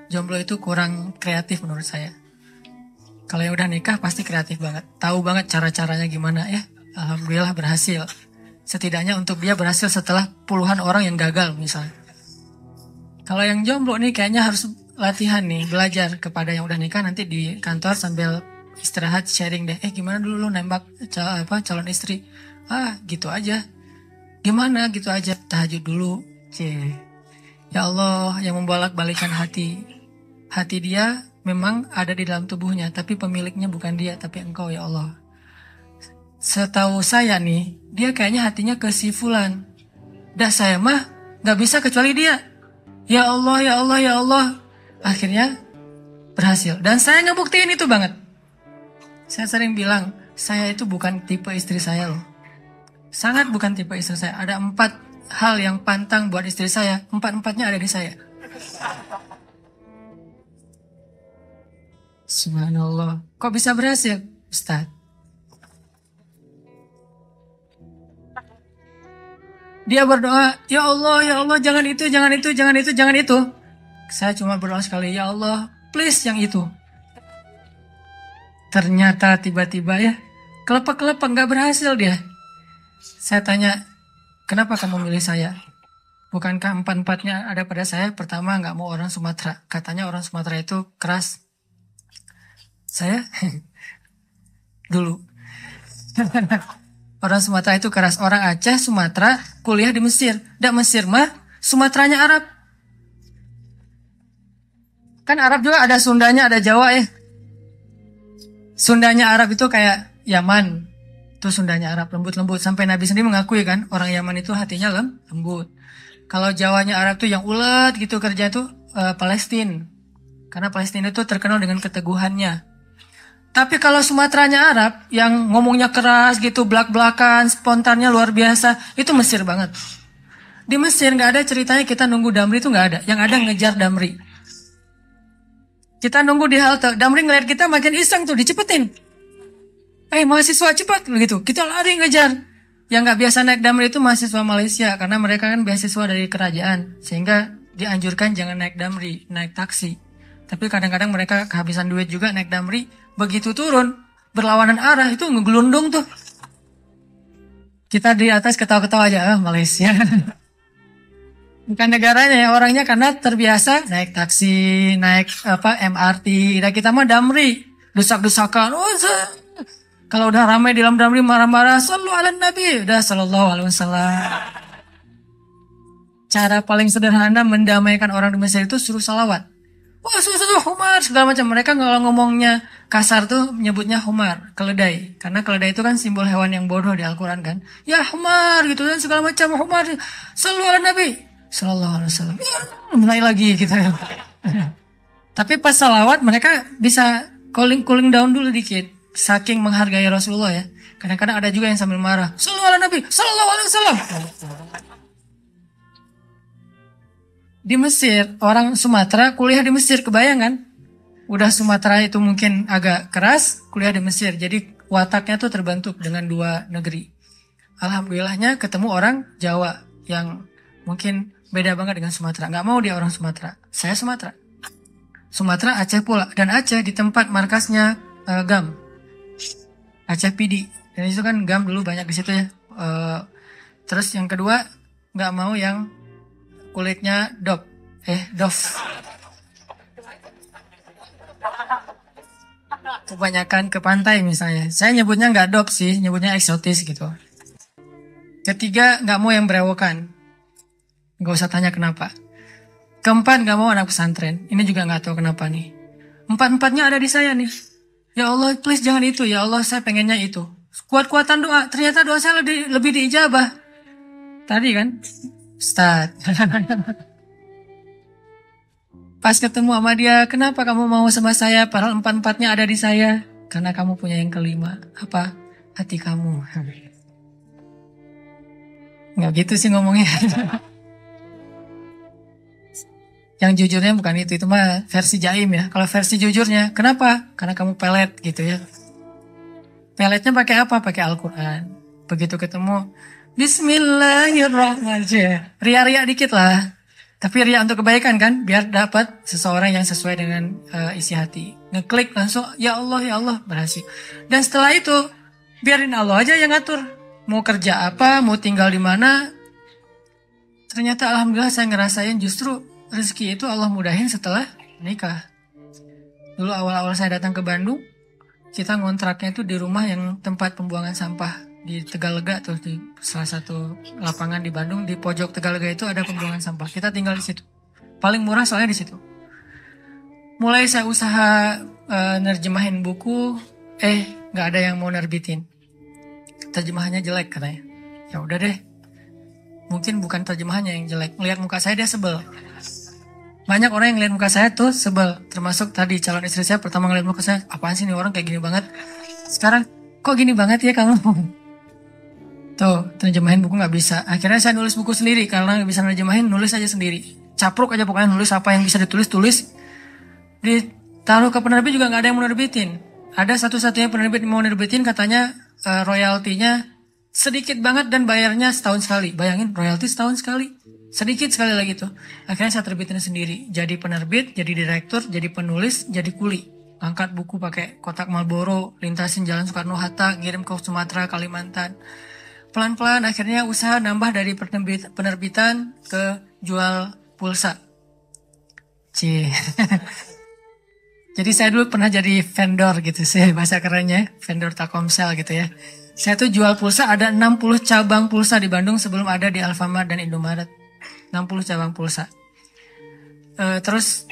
Jomblo itu kurang kreatif menurut saya. Kalau yang udah nikah pasti kreatif banget. Tahu banget cara-caranya gimana ya. Alhamdulillah berhasil. Setidaknya untuk dia berhasil setelah puluhan orang yang gagal misalnya. Kalau yang jomblo nih kayaknya harus latihan nih, belajar kepada yang udah nikah, nanti di kantor sambil istirahat sharing deh. Gimana dulu lu nembak calon istri? Gitu aja. Gimana gitu aja, tahajud dulu. Ya Allah yang membolak-balikan hati. Hati dia memang ada di dalam tubuhnya, tapi pemiliknya bukan dia, tapi Engkau ya Allah. Setahu saya nih, dia kayaknya hatinya ke si fulan. Dah saya mah gak bisa kecuali dia. Ya Allah, ya Allah, ya Allah. Akhirnya berhasil. Dan saya ngebuktiin itu banget. Saya sering bilang, saya itu bukan tipe istri saya loh. Sangat bukan tipe istri saya. Ada 4 hal yang pantang buat istri saya. 4-4-nya ada di saya. Subhanallah. Kok bisa berhasil, Ustaz? Dia berdoa, ya Allah, jangan itu, jangan itu, jangan itu, jangan itu. Saya cuma berdoa sekali, ya Allah, please yang itu. Ternyata tiba-tiba ya, kelepek-kelepek nggak berhasil dia. Saya tanya, kenapa kamu milih saya? Bukankah 4-4-nya ada pada saya? Pertama, nggak mau orang Sumatera. Katanya orang Sumatera itu keras. Saya dulu orang Sumatera itu keras. Orang Aceh, Sumatera, kuliah di Mesir. Dan Mesir mah Sumateranya Arab. Kan Arab juga ada Sundanya, ada Jawa ya. Sundanya Arab itu kayak Yaman. Itu Sundanya Arab, lembut-lembut. Sampai Nabi sendiri mengakui kan, orang Yaman itu hatinya lembut. Kalau Jawanya Arab tuh yang ulet gitu kerja tuh Palestina. Karena Palestina itu terkenal dengan keteguhannya. Tapi kalau Sumateranya Arab, yang ngomongnya keras gitu, belak-belakan, spontannya luar biasa, itu Mesir banget. Di Mesir nggak ada ceritanya kita nunggu Damri itu nggak ada. Yang ada ngejar Damri. Kita nunggu di halte, Damri ngeliat kita makin iseng tuh, dicepetin. Mahasiswa cepat begitu. Kita lari ngejar. Yang nggak biasa naik Damri itu mahasiswa Malaysia, karena mereka kan beasiswa dari kerajaan, sehingga dianjurkan jangan naik Damri, naik taksi. Tapi kadang-kadang mereka kehabisan duit juga naik Damri. Begitu turun, berlawanan arah, itu ngegelundung tuh. Kita di atas ketawa-ketawa aja, Malaysia. Bukan negaranya ya, orangnya karena terbiasa naik taksi, naik MRT. Dan kita mah Damri, desak-desakan. Kalau udah ramai di dalam Damri marah-marah, sallu ala Nabi, udah sallallahu alaihi wasallam. Cara paling sederhana mendamaikan orang di Mesir itu suruh salawat. Wah, suruh humar, segala macam. Mereka kalau ngomongnya kasar tuh nyebutnya humar, keledai. Karena keledai itu kan simbol hewan yang bodoh di Al-Quran kan. Ya humar gitu dan segala macam humar. Sallu ala Nabi sallallahu alaihi wasallam. Mulai lagi gitu. Tapi pas salawat mereka bisa cooling down dulu dikit. Saking menghargai Rasulullah ya. Kadang-kadang ada juga yang sambil marah. Sallu ala Nabi sallallahu alaihi wasallam. Di Mesir, orang Sumatera kuliah di Mesir, kebayangan? Udah Sumatera itu mungkin agak keras, kuliah di Mesir. Jadi wataknya tuh terbentuk dengan 2 negeri. Alhamdulillahnya ketemu orang Jawa yang mungkin beda banget dengan Sumatera. Nggak mau dia orang Sumatera. Saya Sumatera. Sumatera Aceh pula. Dan Aceh di tempat markasnya GAM. Aceh PD. Dan itu kan GAM dulu banyak di situ ya. Terus yang kedua, nggak mau yang kulitnya dof. Kebanyakan ke pantai misalnya. Saya nyebutnya nggak dof sih, nyebutnya eksotis gitu. Ketiga, nggak mau yang berewokan. Nggak usah tanya kenapa. Keempat, nggak mau anak pesantren. Ini juga nggak tahu kenapa nih. 4-4-nya ada di saya nih. Ya Allah, please jangan itu. Ya Allah, saya pengennya itu. Kuat-kuatan doa. Ternyata doa saya lebih diijabah. Tadi kan, Ustaz. Pas ketemu sama dia, kenapa kamu mau sama saya? Padahal 4-4-nya ada di saya. Karena kamu punya yang kelima. Apa? Hati kamu. Nggak gitu sih ngomongnya. Yang jujurnya bukan itu mah versi jaim ya. Kalau versi jujurnya, kenapa? Karena kamu pelet gitu ya. Peletnya pakai apa? Pakai Al-Quran. Begitu ketemu, Bismillahirrahmanirrahim. Ria-ria dikit lah. Tapi ria untuk kebaikan kan, biar dapat seseorang yang sesuai dengan isi hati. Ngeklik langsung, ya Allah, berhasil. Dan setelah itu, biarin Allah aja yang ngatur. Mau kerja apa, mau tinggal di mana. Ternyata alhamdulillah saya ngerasain justru rezeki itu Allah mudahin setelah nikah. Dulu awal-awal saya datang ke Bandung, kita ngontraknya itu di rumah yang tempat pembuangan sampah. Di Tegalega tuh, di salah satu lapangan di Bandung, di pojok Tegalega itu ada pembuangan sampah. Kita tinggal di situ. Paling murah soalnya di situ. Mulai saya usaha nerjemahin buku, nggak ada yang mau nerbitin. Terjemahannya jelek katanya. Ya udah deh. Mungkin bukan terjemahannya yang jelek. Melihat muka saya dia sebel. Banyak orang yang ngeliat muka saya tuh sebel. Termasuk tadi calon istri saya pertama ngeliat muka saya, apaan sih nih orang kayak gini banget. Sekarang, kok gini banget ya kamu? Tuh, terjemahin buku nggak bisa. Akhirnya saya nulis buku sendiri. Karena nggak bisa nerjemahin, nulis aja sendiri. Capruk aja pokoknya, nulis apa yang bisa ditulis. Ditaruh ke penerbit juga nggak ada yang mau nerbitin. Ada satu-satunya penerbit mau nerbitin, katanya royaltinya sedikit banget dan bayarnya setahun sekali. Bayangin, royalti setahun sekali. Sedikit sekali lagi tuh. Akhirnya saya terbitin sendiri. Jadi penerbit, jadi direktur, jadi penulis, jadi kuli. Angkat buku pakai kotak Marlboro, lintasin jalan Soekarno-Hatta, kirim ke Sumatera, Kalimantan. Pelan-pelan akhirnya usaha nambah dari penerbitan ke jual pulsa. Cie. Jadi saya dulu pernah jadi vendor gitu sih, bahasa kerennya, vendor Telkomsel gitu ya. Saya tuh jual pulsa, ada 60 cabang pulsa di Bandung sebelum ada di Alfamart dan Indomaret. 60 cabang pulsa. Terus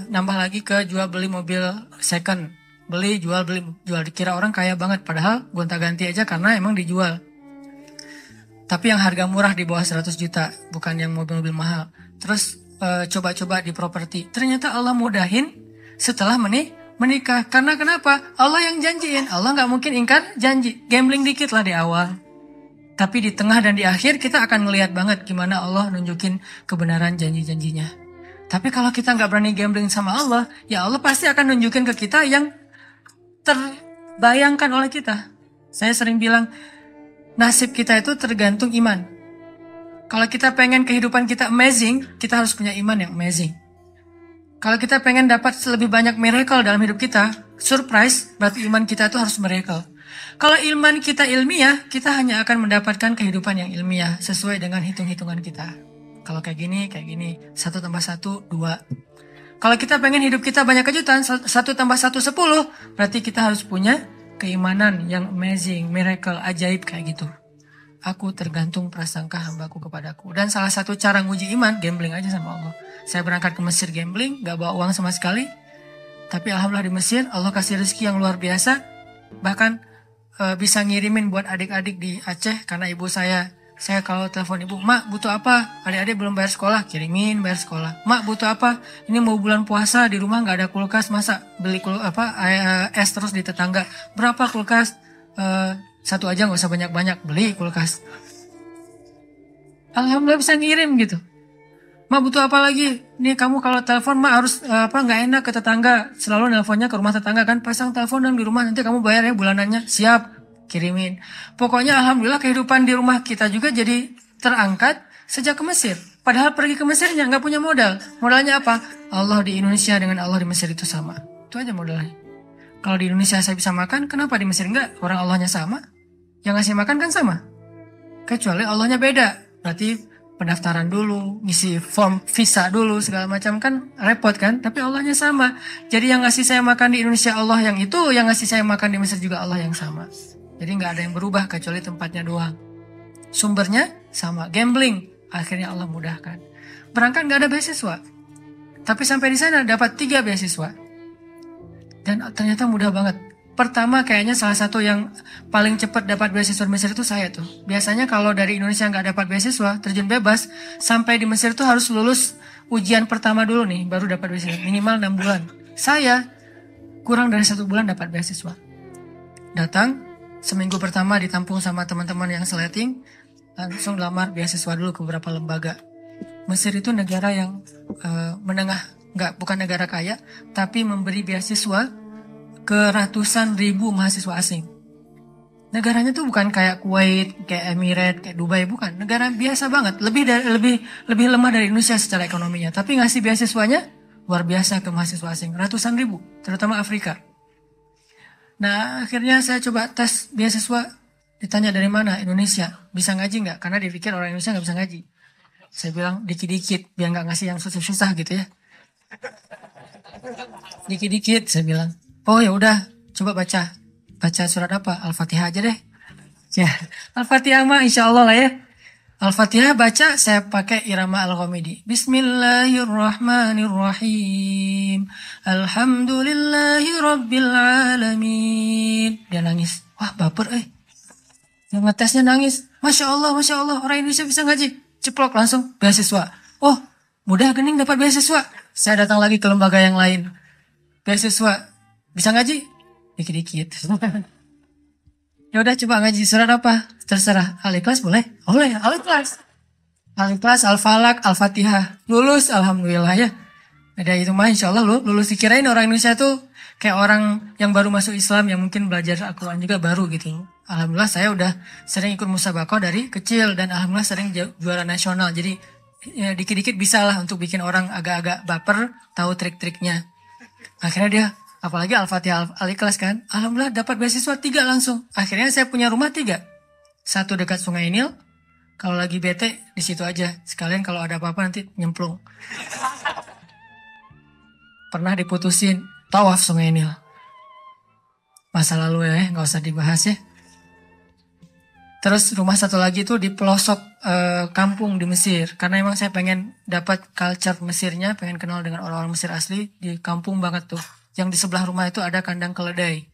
nambah lagi ke jual beli mobil second. Beli, jual, dikira orang kaya banget. Padahal gonta-ganti aja karena emang dijual. Tapi yang harga murah di bawah 100 juta. Bukan yang mobil-mobil mahal. Terus coba-coba di properti. Ternyata Allah mudahin setelah menikah. Karena kenapa? Allah yang janjiin. Allah gak mungkin ingkar janji. Gambling dikit lah di awal. Tapi di tengah dan di akhir kita akan ngelihat banget gimana Allah nunjukin kebenaran janji-janjinya. Tapi kalau kita gak berani gambling sama Allah, ya Allah pasti akan nunjukin ke kita yang terbayangkan oleh kita. Saya sering bilang, nasib kita itu tergantung iman. Kalau kita pengen kehidupan kita amazing, kita harus punya iman yang amazing. Kalau kita pengen dapat lebih banyak miracle dalam hidup kita, surprise, berarti iman kita itu harus miracle. Kalau iman kita ilmiah, kita hanya akan mendapatkan kehidupan yang ilmiah sesuai dengan hitung-hitungan kita. Kalau kayak gini, 1 tambah 1, 2. Kalau kita pengen hidup kita banyak kejutan, 1 tambah 1, 10, berarti kita harus punya keimanan yang amazing, miracle, ajaib kayak gitu. Aku tergantung prasangka hambaku kepadaku. Dan salah satu cara nguji iman, gambling aja sama Allah. Saya berangkat ke Mesir gambling, gak bawa uang sama sekali. Tapi alhamdulillah di Mesir, Allah kasih rezeki yang luar biasa. Bahkan bisa ngirimin buat adik-adik di Aceh. Karena ibu saya kalau telepon ibu, Mak butuh apa? Adik-adik belum bayar sekolah, kirimin bayar sekolah. Mak butuh apa? Ini mau bulan puasa, di rumah gak ada kulkas, masa beli es terus di tetangga. Berapa kulkas? 1 aja gak usah banyak-banyak, beli kulkas. Alhamdulillah bisa ngirim gitu. Mak butuh apa lagi? Nih kamu kalau telepon mak harus nggak enak ke tetangga. Selalu nelponnya ke rumah tetangga kan. Pasang telepon dan di rumah nanti kamu bayar ya bulanannya. Siap, kirimin. Pokoknya alhamdulillah kehidupan di rumah kita juga jadi terangkat sejak ke Mesir. Padahal pergi ke Mesirnya nggak punya modal. Modalnya apa? Allah di Indonesia dengan Allah di Mesir itu sama. Itu aja modalnya. Kalau di Indonesia saya bisa makan, kenapa di Mesir enggak? Orang Allahnya sama. Yang ngasih makan kan sama. Kecuali Allahnya beda. Berarti pendaftaran dulu, ngisi form visa dulu, segala macam kan repot kan. Tapi Allahnya sama. Jadi yang ngasih saya makan di Indonesia Allah yang itu, yang ngasih saya makan di Mesir juga Allah yang sama. Jadi nggak ada yang berubah kecuali tempatnya doang. Sumbernya sama, gambling. Akhirnya Allah mudahkan. Berangkat nggak ada beasiswa. Tapi sampai di sana dapat 3 beasiswa. Dan ternyata mudah banget. Pertama kayaknya salah satu yang paling cepat dapat beasiswa di Mesir itu saya tuh. Biasanya kalau dari Indonesia nggak dapat beasiswa, terjun bebas, sampai di Mesir tuh harus lulus ujian pertama dulu nih, baru dapat beasiswa. Minimal 6 bulan. Saya kurang dari 1 bulan dapat beasiswa. Datang, seminggu pertama ditampung sama teman-teman yang seleting, langsung lamar beasiswa dulu ke beberapa lembaga. Mesir itu negara yang menengah, bukan negara kaya, tapi memberi beasiswa ke ratusan ribu mahasiswa asing. Negaranya tuh bukan kayak Kuwait, kayak Emirat, kayak Dubai, bukan. Negara biasa banget, lebih lemah dari Indonesia secara ekonominya. Tapi ngasih beasiswanya luar biasa ke mahasiswa asing, ratusan ribu, terutama Afrika. Nah akhirnya saya coba tes beasiswa, ditanya dari mana, Indonesia, bisa ngaji nggak? Karena dipikir orang Indonesia nggak bisa ngaji. Saya bilang dikit-dikit, biar nggak ngasih yang susah-susah gitu ya. Dikit-dikit, saya bilang. Oh ya udah, coba baca surat apa? Al-Fatihah aja deh. Ya, Al-Fatihah mah insya Allah lah ya. Al-Fatihah baca, saya pakai irama Al-Ghamidi. Bismillahirrahmanirrahim. Alhamdulillahi rabbil alamin. Dia nangis. Wah baper Yang ngetesnya nangis. Masya Allah, orang Indonesia bisa ngaji. Ceplok langsung beasiswa. Oh, mudah gening dapat beasiswa. Saya datang lagi ke lembaga yang lain. Beasiswa, bisa ngaji? Dikit-dikit. Ya udah coba ngaji surat apa? Terserah. Al-Ikhlas boleh? Boleh, Al-Ikhlas. Al-Ikhlas, Al-Falak, Al-Fatihah. Lulus, alhamdulillah ya. Ada itu mah insya Allah lulus. Dikirain orang Indonesia tuh kayak orang yang baru masuk Islam yang mungkin belajar Al-Quran juga baru gitu. Alhamdulillah saya udah sering ikut musabaqah dari kecil dan alhamdulillah sering juara nasional. Jadi ya, dikit-dikit bisa lah untuk bikin orang agak-agak baper, tahu trik-triknya. Akhirnya dia, apalagi Al-Fatihah Al-Ikhlas kan, alhamdulillah dapat beasiswa 3 langsung. Akhirnya saya punya rumah 3. 1 dekat Sungai Nil, kalau lagi bete di situ aja. Sekalian kalau ada apa-apa nanti nyemplung. Pernah diputusin tawaf Sungai Nil. Masa lalu ya, nggak usah dibahas ya. Terus rumah 1 lagi itu di pelosok kampung di Mesir. Karena emang saya pengen dapat culture Mesirnya, pengen kenal dengan orang-orang Mesir asli di kampung banget tuh. Yang di sebelah rumah itu ada kandang keledai.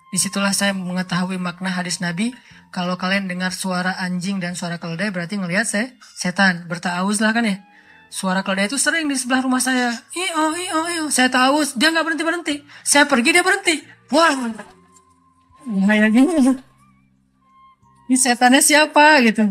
Disitulah saya mengetahui makna hadis Nabi. Kalau kalian dengar suara anjing dan suara keledai berarti ngelihat setan. Berta'awuz lah kan ya. Suara keledai itu sering di sebelah rumah saya. Iyo. Saya ta'awuz, dia nggak berhenti. Saya pergi, dia berhenti. Wah, kayak gini. Ini setannya siapa gitu.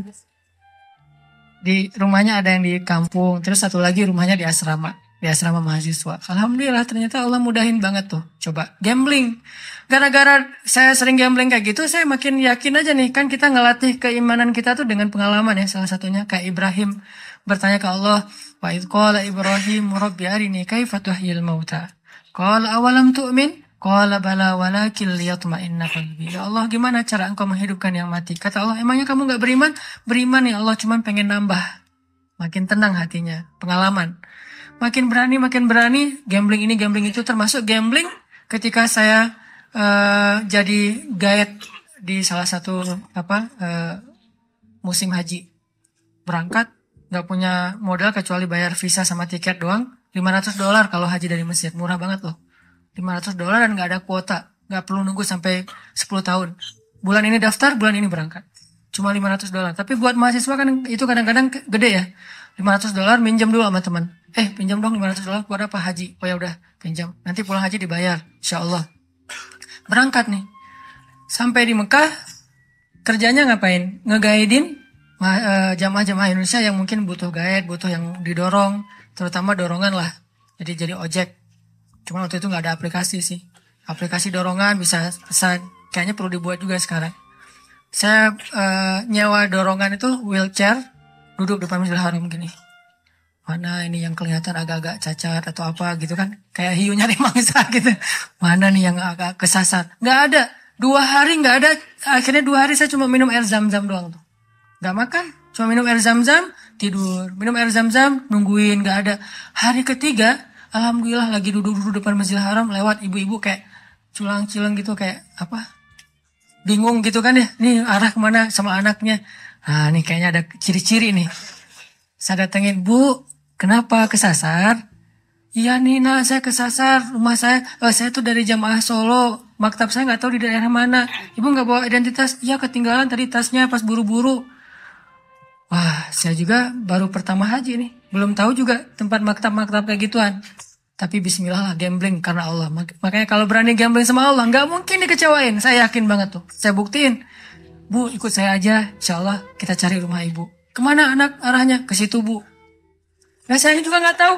Di rumahnya ada yang di kampung. Terus 1 lagi rumahnya di asrama. Di asrama mahasiswa. Alhamdulillah ternyata Allah mudahin banget tuh. Coba gambling. Gara-gara saya sering gambling kayak gitu, saya makin yakin aja nih. Kan kita ngelatih keimanan kita tuh dengan pengalaman ya. Salah satunya kayak Ibrahim bertanya ke Allah. Wa idh qala Ibrahim Rabbi arini kaifa tuhyil mauta. Qala awalam tu'min? Qala bala walakin liyatma'inna qalbi. Ya Allah, gimana cara engkau menghidupkan yang mati? Kata Allah, emangnya kamu gak beriman? Beriman ya Allah, cuman pengen nambah. Makin tenang hatinya. Pengalaman. Makin berani. Gambling ini, gambling itu, termasuk gambling ketika saya jadi guide di salah satu musim haji. Berangkat, gak punya modal kecuali bayar visa sama tiket doang. $500 kalau haji dari Mesir. Murah banget loh. $500 dan gak ada kuota. Gak perlu nunggu sampai 10 tahun. Bulan ini daftar, bulan ini berangkat. Cuma $500. Tapi buat mahasiswa kan itu kadang-kadang gede ya. $500 minjam dulu sama teman. Pinjam dong $500 buat apa? Haji. Oh ya udah, pinjam. Nanti pulang haji dibayar. Insya Allah. Berangkat nih. Sampai di Mekah, kerjanya ngapain? Ngeguidein jamaah-jamaah Indonesia yang mungkin butuh guide, butuh yang didorong. Terutama dorongan lah. Jadi ojek. Cuma waktu itu gak ada aplikasi sih. Aplikasi dorongan bisa pesan. Kayaknya perlu dibuat juga sekarang. Saya nyewa dorongan itu wheelchair. Duduk depan Masjidil Haram gini. Mana ini yang kelihatan agak-agak cacat atau apa gitu kan. Kayak hiu nyari mangsa gitu. Mana nih yang agak kesasar. Gak ada. 2 hari gak ada. Akhirnya 2 hari saya cuma minum air zam-zam doang tuh. Gak makan. Cuma minum air zam-zam. Tidur. Minum air zam-zam. Nungguin. Gak ada. Hari ketiga. Alhamdulillah lagi duduk-duduk depan Masjidil Haram. Lewat ibu-ibu kayak culang-cilang gitu. Kayak apa. Bingung gitu kan ya. Nih arah kemana sama anaknya. Nah nih kayaknya ada ciri-ciri nih. Saya datengin, Bu. Kenapa kesasar? Iya Nina, saya kesasar. Rumah saya tuh dari Jamaah Solo. Maktab saya gak tahu di daerah mana. Ibu gak bawa identitas? Iya ketinggalan tadi tasnya pas buru-buru. Wah, saya juga baru pertama haji nih. Belum tahu juga tempat maktab-maktab kayak gituan. Tapi bismillah lah, gambling karena Allah. Makanya kalau berani gambling sama Allah, gak mungkin dikecewain. Saya yakin banget tuh. Saya buktiin. Bu, ikut saya aja. Insya Allah kita cari rumah ibu. Kemana anak arahnya? Ke situ, Bu. Nah, saya juga gak tahu.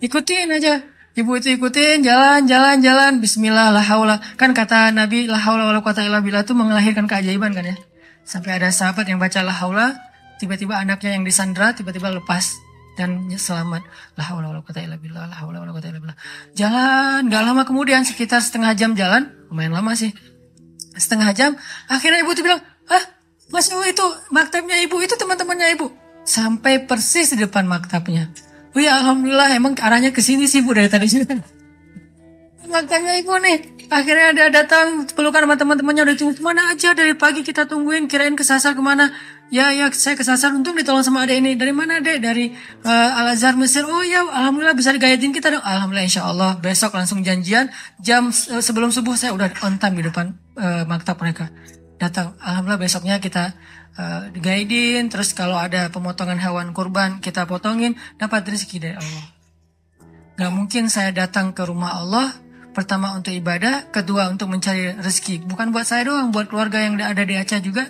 Ikutin aja. Ibu itu ikutin, jalan. Bismillah, la haula. Kan kata Nabi, la haula wala quwata illa billah itu mengelahirkan keajaiban kan ya. Sampai ada sahabat yang baca la haula, tiba-tiba anaknya yang disandra, tiba-tiba lepas. Dan selamat. La haula wala quwata illa billah, la haula wala quwata illa billah. Jalan, gak lama kemudian, sekitar setengah jam jalan. Lumayan lama sih. Setengah jam. Akhirnya ibu tuh bilang, Mas itu maktabnya ibu, itu teman-temannya ibu. Sampai persis di depan maktabnya. Oh ya alhamdulillah emang arahnya ke sini sih Bu dari tadi sini. Maktabnya ibu nih. Akhirnya dia datang pelukan sama teman-temannya udah tunggu kemana aja dari pagi kita tungguin kirain kesasar kemana. Ya saya kesasar untung ditolong sama adek ini. Dari mana adek? Dari Al-Azhar Mesir. Oh ya alhamdulillah bisa digayadin kita dong. Alhamdulillah insya Allah besok langsung janjian jam sebelum subuh saya udah on time di depan maktab mereka. datang. Alhamdulillah besoknya kita guidein, terus kalau ada pemotongan hewan kurban kita potongin, dapat rezeki dari Allah. Gak mungkin saya datang ke rumah Allah, pertama untuk ibadah, kedua untuk mencari rezeki. Bukan buat saya doang, buat keluarga yang ada di Aceh juga.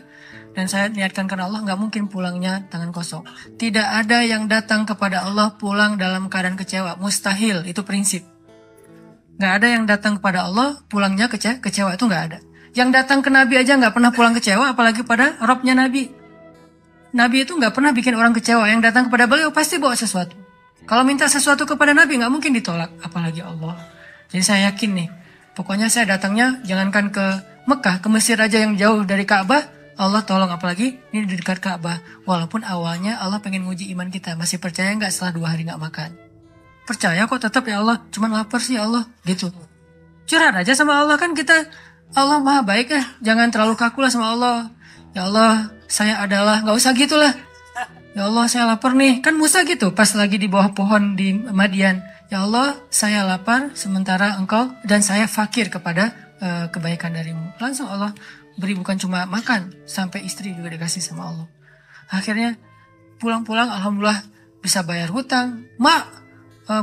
Dan saya niatkan karena Allah, gak mungkin pulangnya tangan kosong. Tidak ada yang datang kepada Allah pulang dalam keadaan kecewa. Mustahil, itu prinsip. Gak ada yang datang kepada Allah pulangnya kecewa, itu gak ada. Yang datang ke Nabi aja gak pernah pulang kecewa, apalagi pada Robnya Nabi. Nabi itu gak pernah bikin orang kecewa. Yang datang kepada beliau pasti bawa sesuatu. Kalau minta sesuatu kepada Nabi gak mungkin ditolak, apalagi Allah. Jadi saya yakin nih, pokoknya saya datangnya jangankan ke Mekah, ke Mesir aja yang jauh dari Ka'bah, Allah tolong, apalagi ini di dekat Ka'bah. Walaupun awalnya Allah pengen nguji iman kita, masih percaya nggak setelah 2 hari nggak makan? Percaya kok tetap ya Allah, cuman lapar sih ya Allah, gitu. Curhat aja sama Allah, kan kita, Allah maha baik ya, jangan terlalu kaku lah sama Allah. Ya Allah, saya adalah, nggak usah gitulah. Ya Allah, saya lapar nih, kan Musa gitu, pas lagi di bawah pohon di Madian. Ya Allah, saya lapar sementara engkau dan saya fakir kepada kebaikan darimu. Langsung Allah beri, bukan cuma makan, sampai istri juga dikasih sama Allah. Akhirnya pulang-pulang alhamdulillah bisa bayar hutang. Mak,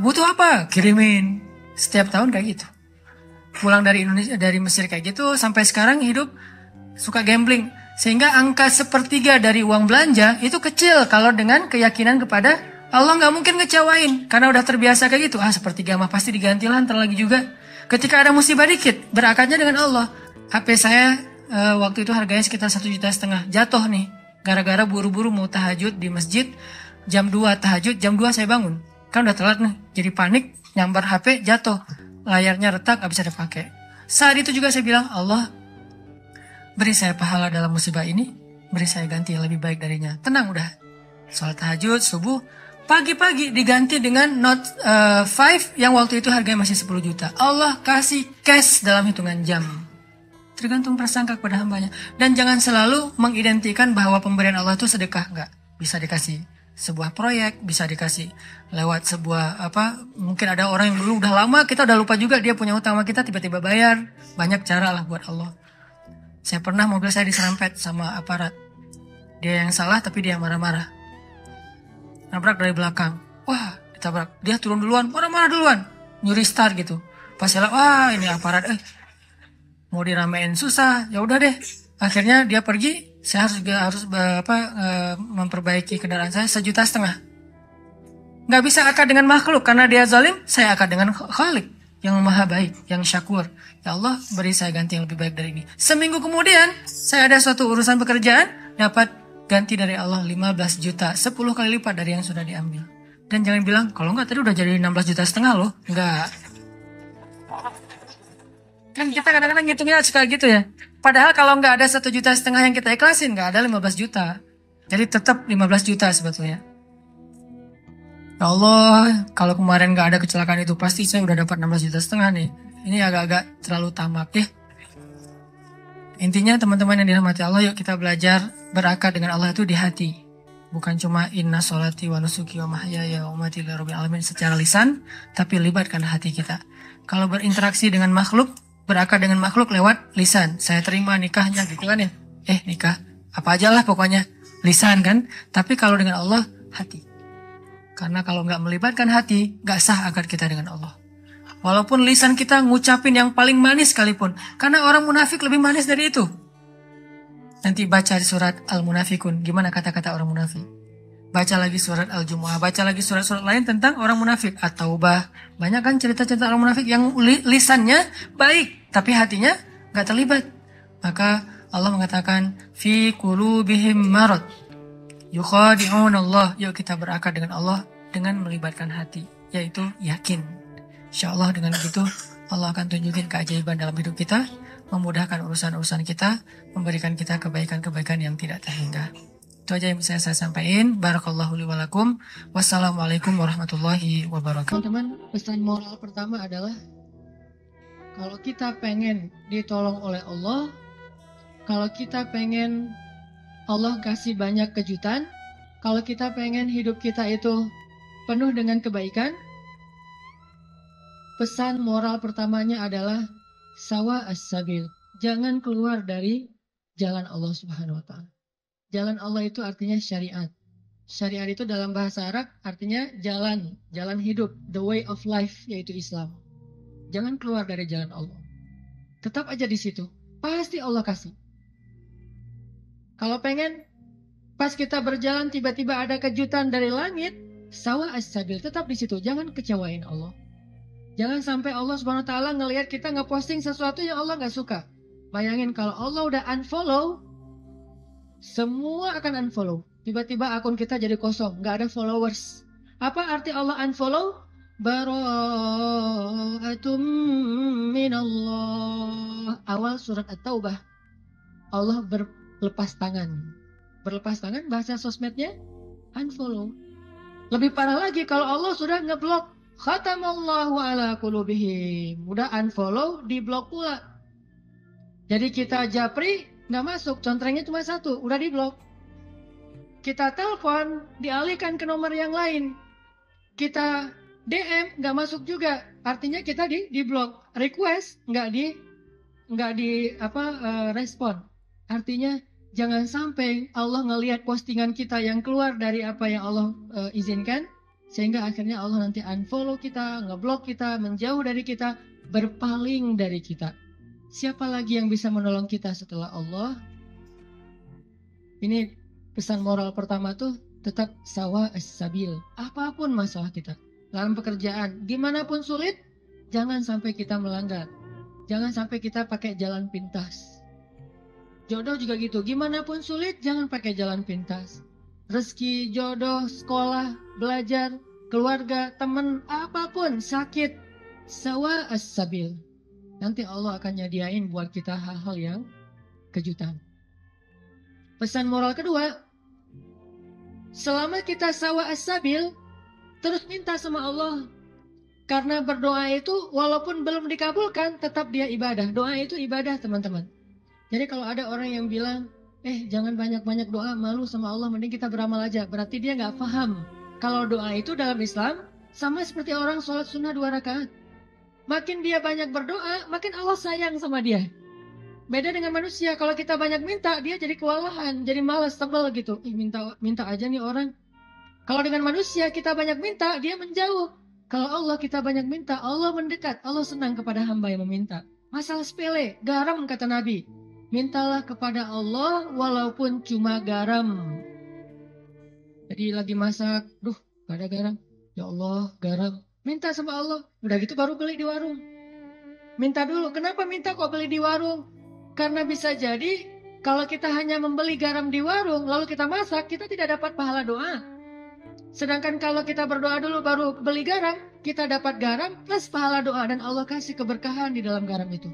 butuh apa? Kirimin. Setiap tahun kayak gitu. Pulang dari Indonesia, dari Mesir kayak gitu, sampai sekarang hidup suka gambling. Sehingga angka 1/3 dari uang belanja itu kecil kalau dengan keyakinan kepada Allah, nggak mungkin ngecewain. Karena udah terbiasa kayak gitu. 1/3 mah pasti digantilah ntar lagi juga. Ketika ada musibah dikit, berakatnya dengan Allah. HP saya waktu itu harganya sekitar 1,5 juta, jatuh nih gara-gara buru-buru mau tahajud di masjid. Jam 2 tahajud, jam 2 saya bangun, kan udah telat nih, jadi panik, nyambar HP, jatuh, layarnya retak, gak bisa dipakai. Saat itu juga saya bilang, Allah beri saya pahala dalam musibah ini, beri saya ganti yang lebih baik darinya. Tenang udah, sholat tahajud subuh, pagi-pagi diganti dengan Note 5 yang waktu itu harganya masih 10 juta. Allah kasih cash dalam hitungan jam. Tergantung prasangka kepada hambanya. Dan jangan selalu mengidentikan bahwa pemberian Allah itu sedekah. Enggak. Bisa dikasih sebuah proyek, bisa dikasih lewat sebuah mungkin ada orang yang dulu udah lama, kita udah lupa juga dia punya utang sama kita, tiba-tiba bayar. Banyak cara lah buat Allah. Saya pernah mobil saya diserempet sama aparat. Dia yang salah tapi dia marah-marah. Nabrak dari belakang. Wah, ditabrak. Dia turun duluan, marah-marah duluan. Nyuri start gitu. Pas saya wah ini aparat, mau diramein susah, ya udah deh. Akhirnya dia pergi, saya harus memperbaiki kendaraan saya 1,5 juta. Nggak bisa akad dengan makhluk karena dia zalim, saya akad dengan Khalik yang maha baik, yang syakur. Ya Allah, beri saya ganti yang lebih baik dari ini. Seminggu kemudian, saya ada suatu urusan pekerjaan, dapat ganti dari Allah 15 juta, 10 kali lipat dari yang sudah diambil. Dan jangan bilang, kalau nggak tadi udah jadi 16,5 juta loh. Nggak. Kan kita kadang-kadang ngitungnya suka gitu ya. Padahal kalau nggak ada 1,5 juta yang kita ikhlasin, nggak ada 15 juta. Jadi tetap 15 juta sebetulnya. Ya Allah, kalau kemarin nggak ada kecelakaan itu pasti saya udah dapat 16,5 juta nih. Ini agak-agak terlalu tamak ya. Intinya teman-teman yang dirahmati Allah, yuk kita belajar berakad dengan Allah itu di hati. Bukan cuma inna sholati wa nusuki wa mahyaya wa mamati lillahi rabbil alamin secara lisan, tapi libatkan hati kita. Kalau berinteraksi dengan makhluk, berakad dengan makhluk lewat lisan. Saya terima nikahnya gitu kan ya. Nikah. Apa aja lah pokoknya. Lisan kan. Tapi kalau dengan Allah, hati. Karena kalau nggak melibatkan hati, nggak sah akad kita dengan Allah. Walaupun lisan kita ngucapin yang paling manis sekalipun. Karena orang munafik lebih manis dari itu. Nanti baca surat Al-Munafikun. Gimana kata-kata orang munafik. Baca lagi surat Al-Jumu'ah. Baca lagi surat-surat lain tentang orang munafik. At-Taubah. Banyak kan cerita-cerita orang munafik yang lisannya baik. Tapi hatinya gak terlibat. Maka Allah mengatakan. Fi qulubihim marad. Yukhadi'un Allah. Yuk kita berakad dengan Allah. Dengan melibatkan hati. Yaitu yakin. InsyaAllah dengan begitu. Allah akan tunjukin keajaiban dalam hidup kita. Memudahkan urusan-urusan kita. Memberikan kita kebaikan-kebaikan yang tidak terhingga. Itu aja yang bisa saya sampaikan. Barakallahu li wa lakum. Wassalamualaikum warahmatullahi wabarakatuh. Teman-teman, pesan moral pertama adalah kalau kita pengen ditolong oleh Allah, kalau kita pengen Allah kasih banyak kejutan, kalau kita pengen hidup kita itu penuh dengan kebaikan, pesan moral pertamanya adalah sawa as-sabil. Jangan keluar dari jalan Allah Subhanahu wa taala. Jalan Allah itu artinya syariat. Syariat itu dalam bahasa Arab artinya jalan hidup, the way of life, yaitu Islam. Jangan keluar dari jalan Allah. Tetap aja di situ. Pasti Allah kasih. Kalau pengen pas kita berjalan tiba-tiba ada kejutan dari langit, sawa as-sabil, tetap di situ. Jangan kecewain Allah. Jangan sampai Allah Subhanahu wa taala ngelihat kita ngeposting sesuatu yang Allah nggak suka. Bayangin kalau Allah udah unfollow, semua akan unfollow. Tiba-tiba akun kita jadi kosong, nggak ada followers. Apa arti Allah unfollow? Bara'atum minallah. Awal surat At-Taubah. Allah berlepas tangan. Berlepas tangan bahasa sosmednya unfollow. Lebih parah lagi kalau Allah sudah ngeblok. Khatamallahu ala qulubihim. Udah unfollow, diblok pula. Jadi kita japri nggak masuk, contrengnya cuma satu, udah diblok. Kita telepon, dialihkan ke nomor yang lain. Kita DM, nggak masuk juga. Artinya kita diblok. Request, nggak di respon. Artinya jangan sampai Allah ngelihat postingan kita yang keluar dari apa yang Allah izinkan, sehingga akhirnya Allah nanti unfollow kita, ngeblok kita, menjauh dari kita, berpaling dari kita. Siapa lagi yang bisa menolong kita setelah Allah? Ini pesan moral pertama tuh, tetap sawa as-sabil. Apapun masalah kita, dalam pekerjaan, dimanapun sulit, jangan sampai kita melanggar. Jangan sampai kita pakai jalan pintas. Jodoh juga gitu, gimana pun sulit, jangan pakai jalan pintas. Rezeki, jodoh, sekolah, belajar, keluarga, teman, apapun, sakit, sawa as-sabil. Nanti Allah akan nyediain buat kita hal-hal yang kejutan. Pesan moral kedua, selama kita sawa as-sabil, terus minta sama Allah. Karena berdoa itu walaupun belum dikabulkan, tetap dia ibadah. Doa itu ibadah, teman-teman. Jadi kalau ada orang yang bilang, jangan banyak-banyak doa, malu sama Allah, mending kita beramal aja. Berarti dia nggak paham. Kalau doa itu dalam Islam, sama seperti orang sholat sunnah 2 rakaat. Makin dia banyak berdoa, makin Allah sayang sama dia. Beda dengan manusia, kalau kita banyak minta, dia jadi kewalahan, jadi malas, tebal gitu. Minta aja nih orang. Kalau dengan manusia, kita banyak minta, dia menjauh. Kalau Allah kita banyak minta, Allah mendekat. Allah senang kepada hamba yang meminta. Masalah sepele, garam kata Nabi. Mintalah kepada Allah walaupun cuma garam. Jadi lagi masak, gak ada garam. Ya Allah, garam. Minta sama Allah. Udah gitu baru beli di warung. Minta dulu. Kenapa minta kok beli di warung? Karena bisa jadi kalau kita hanya membeli garam di warung, lalu kita masak, kita tidak dapat pahala doa. Sedangkan kalau kita berdoa dulu baru beli garam, kita dapat garam plus pahala doa. Dan Allah kasih keberkahan di dalam garam itu.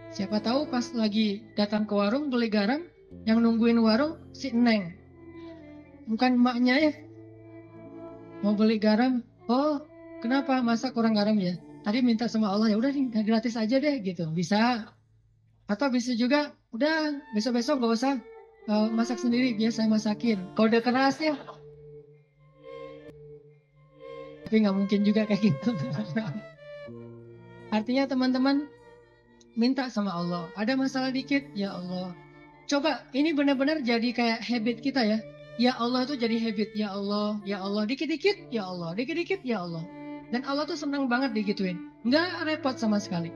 Siapa tahu pas lagi datang ke warung beli garam, yang nungguin warung si Neng. Bukan emaknya ya. Mau beli garam, kenapa masa kurang garam ya? Tadi minta sama Allah, ya udah nih gratis aja deh gitu. Bisa. Atau bisa juga, udah besok-besok gak usah masak sendiri, biar saya masakin. Kode keras ya. Tapi nggak mungkin juga kayak gitu. Artinya teman-teman, minta sama Allah. Ada masalah dikit, ya Allah. Coba, ini benar-benar jadi kayak habit kita ya. Ya Allah itu jadi habit, ya Allah, dikit-dikit, ya Allah, dikit-dikit, ya Allah. Dan Allah tuh senang banget digituin. Nggak repot sama sekali.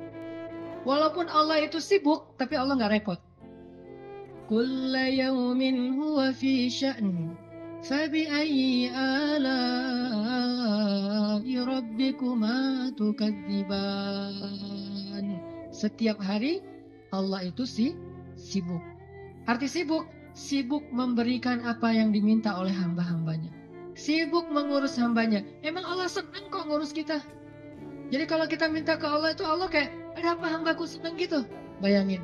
Walaupun Allah itu sibuk, tapi Allah nggak repot. Kulla yawmin huwa fi sya'n, fabi'ayyi ala'i rabbikuma tukadziban. Setiap hari Allah itu sibuk. Arti sibuk memberikan apa yang diminta oleh hamba-hambanya. Sibuk mengurus hambanya. Emang Allah senang kok ngurus kita. Jadi kalau kita minta ke Allah itu Allah kayak, ada apa hambaku senang gitu. Bayangin.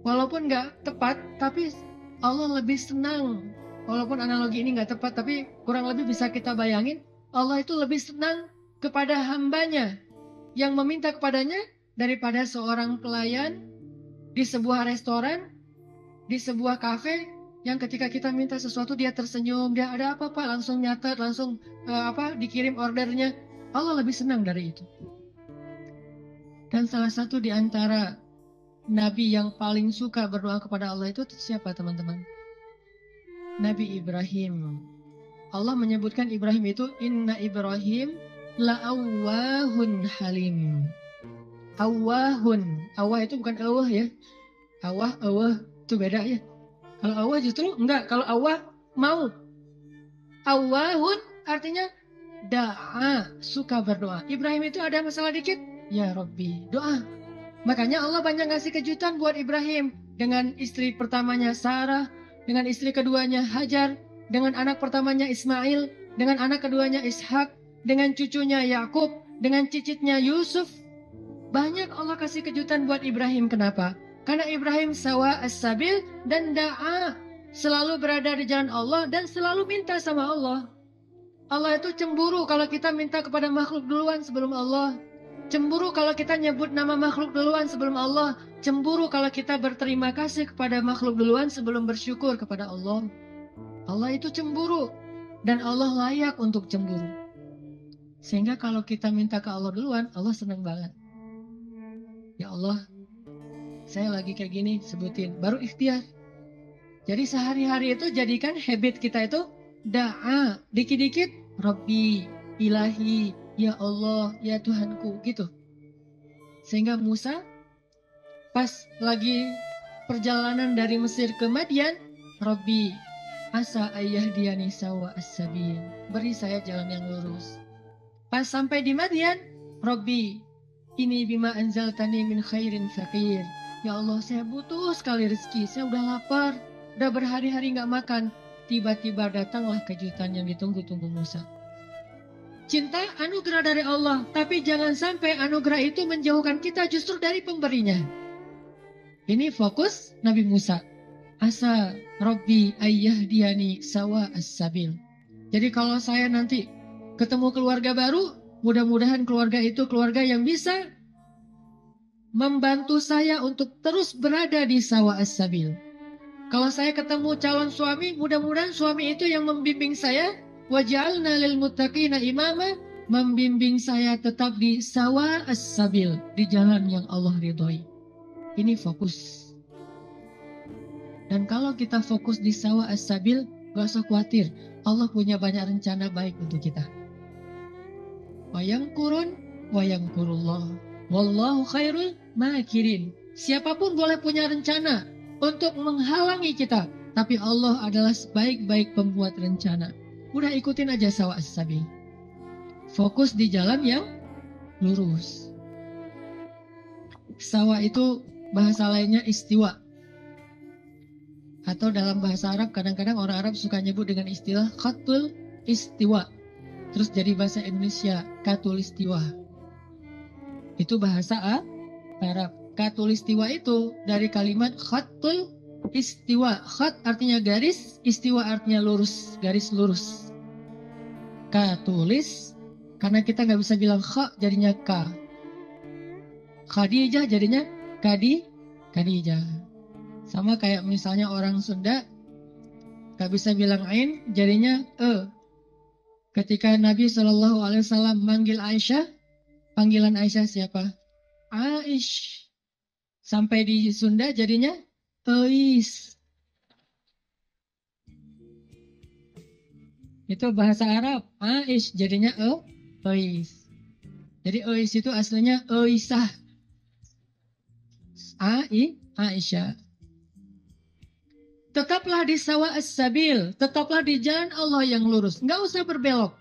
Walaupun gak tepat, tapi Allah lebih senang. Walaupun analogi ini gak tepat, tapi kurang lebih bisa kita bayangin. Allah itu lebih senang kepada hambanya yang meminta kepadanya daripada seorang pelayan di sebuah restoran, di sebuah kafe, yang ketika kita minta sesuatu dia tersenyum, dia ada apa Pak, langsung nyatet, langsung dikirim ordernya. Allah lebih senang dari itu. Dan salah satu di antara Nabi yang paling suka berdoa kepada Allah itu siapa teman-teman? Nabi Ibrahim. Allah menyebutkan Ibrahim itu inna Ibrahim la'awwahun halim. Awwahun. Awwah itu bukan awah ya. Awah itu beda ya. Kalau awah justru enggak. Kalau awah mau. Awwahun artinya da'a, suka berdoa. Ibrahim itu ada masalah dikit, ya Rabbi, doa. Makanya Allah banyak ngasih kejutan buat Ibrahim. Dengan istri pertamanya Sarah, dengan istri keduanya Hajar, dengan anak pertamanya Ismail, dengan anak keduanya Ishak, dengan cucunya Yakub, dengan cicitnya Yusuf. Banyak Allah kasih kejutan buat Ibrahim. Kenapa? Karena Ibrahim sawa as-sabil dan da'a. Selalu berada di jalan Allah dan selalu minta sama Allah. Allah itu cemburu kalau kita minta kepada makhluk duluan sebelum Allah. Cemburu kalau kita nyebut nama makhluk duluan sebelum Allah. Cemburu kalau kita berterima kasih kepada makhluk duluan sebelum bersyukur kepada Allah. Allah itu cemburu. Dan Allah layak untuk cemburu. Sehingga kalau kita minta ke Allah duluan, Allah senang banget. Ya Allah, saya lagi kayak gini, sebutin. Baru ikhtiar. Jadi sehari-hari itu jadikan habit kita itu da'a. Dikit-dikit, Rabbi, Ilahi, Ya Allah, Ya Tuhanku, gitu. Sehingga Musa pas lagi perjalanan dari Mesir ke Madian, Rabbi, asa ayyahdiyani sawa as-sabil. Beri saya jalan yang lurus. Pas sampai di Madian, Rabbi, ini bima anzaltani min khairin faqir. Ya Allah, saya butuh sekali rezeki. Saya udah lapar, udah berhari-hari nggak makan. Tiba-tiba datanglah kejutan yang ditunggu-tunggu Musa. Cinta anugerah dari Allah, tapi jangan sampai anugerah itu menjauhkan kita justru dari pemberinya. Ini fokus Nabi Musa. Asa Rabbi ayyahdiyani sawa as-sabil. Jadi kalau saya nanti ketemu keluarga baru, mudah-mudahan keluarga itu keluarga yang bisa membantu saya untuk terus berada di sawa as-sabil. Kalau saya ketemu calon suami, mudah-mudahan suami itu yang membimbing saya. Waj'alna lil muttaqina imama, membimbing saya tetap di sawa as-sabil, di jalan yang Allah ridhoi. Ini fokus. Dan kalau kita fokus di sawa as-sabil, gak usah khawatir. Allah punya banyak rencana baik untuk kita. Wayang kurun, wayang kurullah. Wallahu khairul makirin. Siapapun boleh punya rencana untuk menghalangi kita, tapi Allah adalah sebaik-baik pembuat rencana. Udah ikutin aja sawa as-sabil. Fokus di jalan yang lurus. Sawa itu bahasa lainnya istiwa. Atau dalam bahasa Arab kadang-kadang orang Arab suka nyebut dengan istilah khatul istiwa. Terus jadi bahasa Indonesia katulistiwa. Itu bahasa Arab. Katulistiwa itu dari kalimat khatul istiwa. Khat artinya garis, istiwa artinya lurus, garis lurus. Katulis, karena kita nggak bisa bilang kha jadinya ka. Khadijah jadinya Khadijah. Sama kayak misalnya orang Sunda nggak bisa bilang ain jadinya e. Ketika Nabi SAW manggil Aisyah, panggilan Aisyah siapa? Aish. Sampai di Sunda jadinya Eis. Itu bahasa Arab. Aish jadinya Eis. Jadi Eis itu aslinya Eisah. Aisyah. Tetaplah di sawa as-sabil. Tetaplah di jalan Allah yang lurus. Nggak usah berbelok.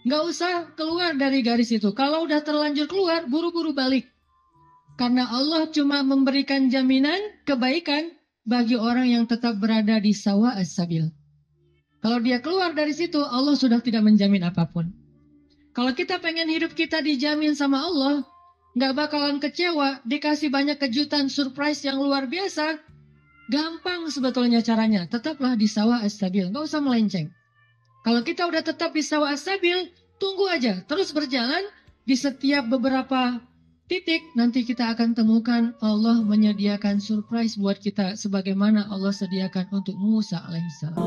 Nggak usah keluar dari garis itu. Kalau udah terlanjur keluar, buru-buru balik. Karena Allah cuma memberikan jaminan kebaikan bagi orang yang tetap berada di sawa as-sabil. Kalau dia keluar dari situ, Allah sudah tidak menjamin apapun. Kalau kita pengen hidup kita dijamin sama Allah, nggak bakalan kecewa, dikasih banyak kejutan, surprise yang luar biasa, gampang sebetulnya caranya. Tetaplah di sawa as-sabil, nggak usah melenceng. Kalau kita udah tetap di sawa as-sabil, tunggu aja, terus berjalan di setiap beberapa titik, nanti kita akan temukan Allah menyediakan surprise buat kita sebagaimana Allah sediakan untuk Musa alaihissalam.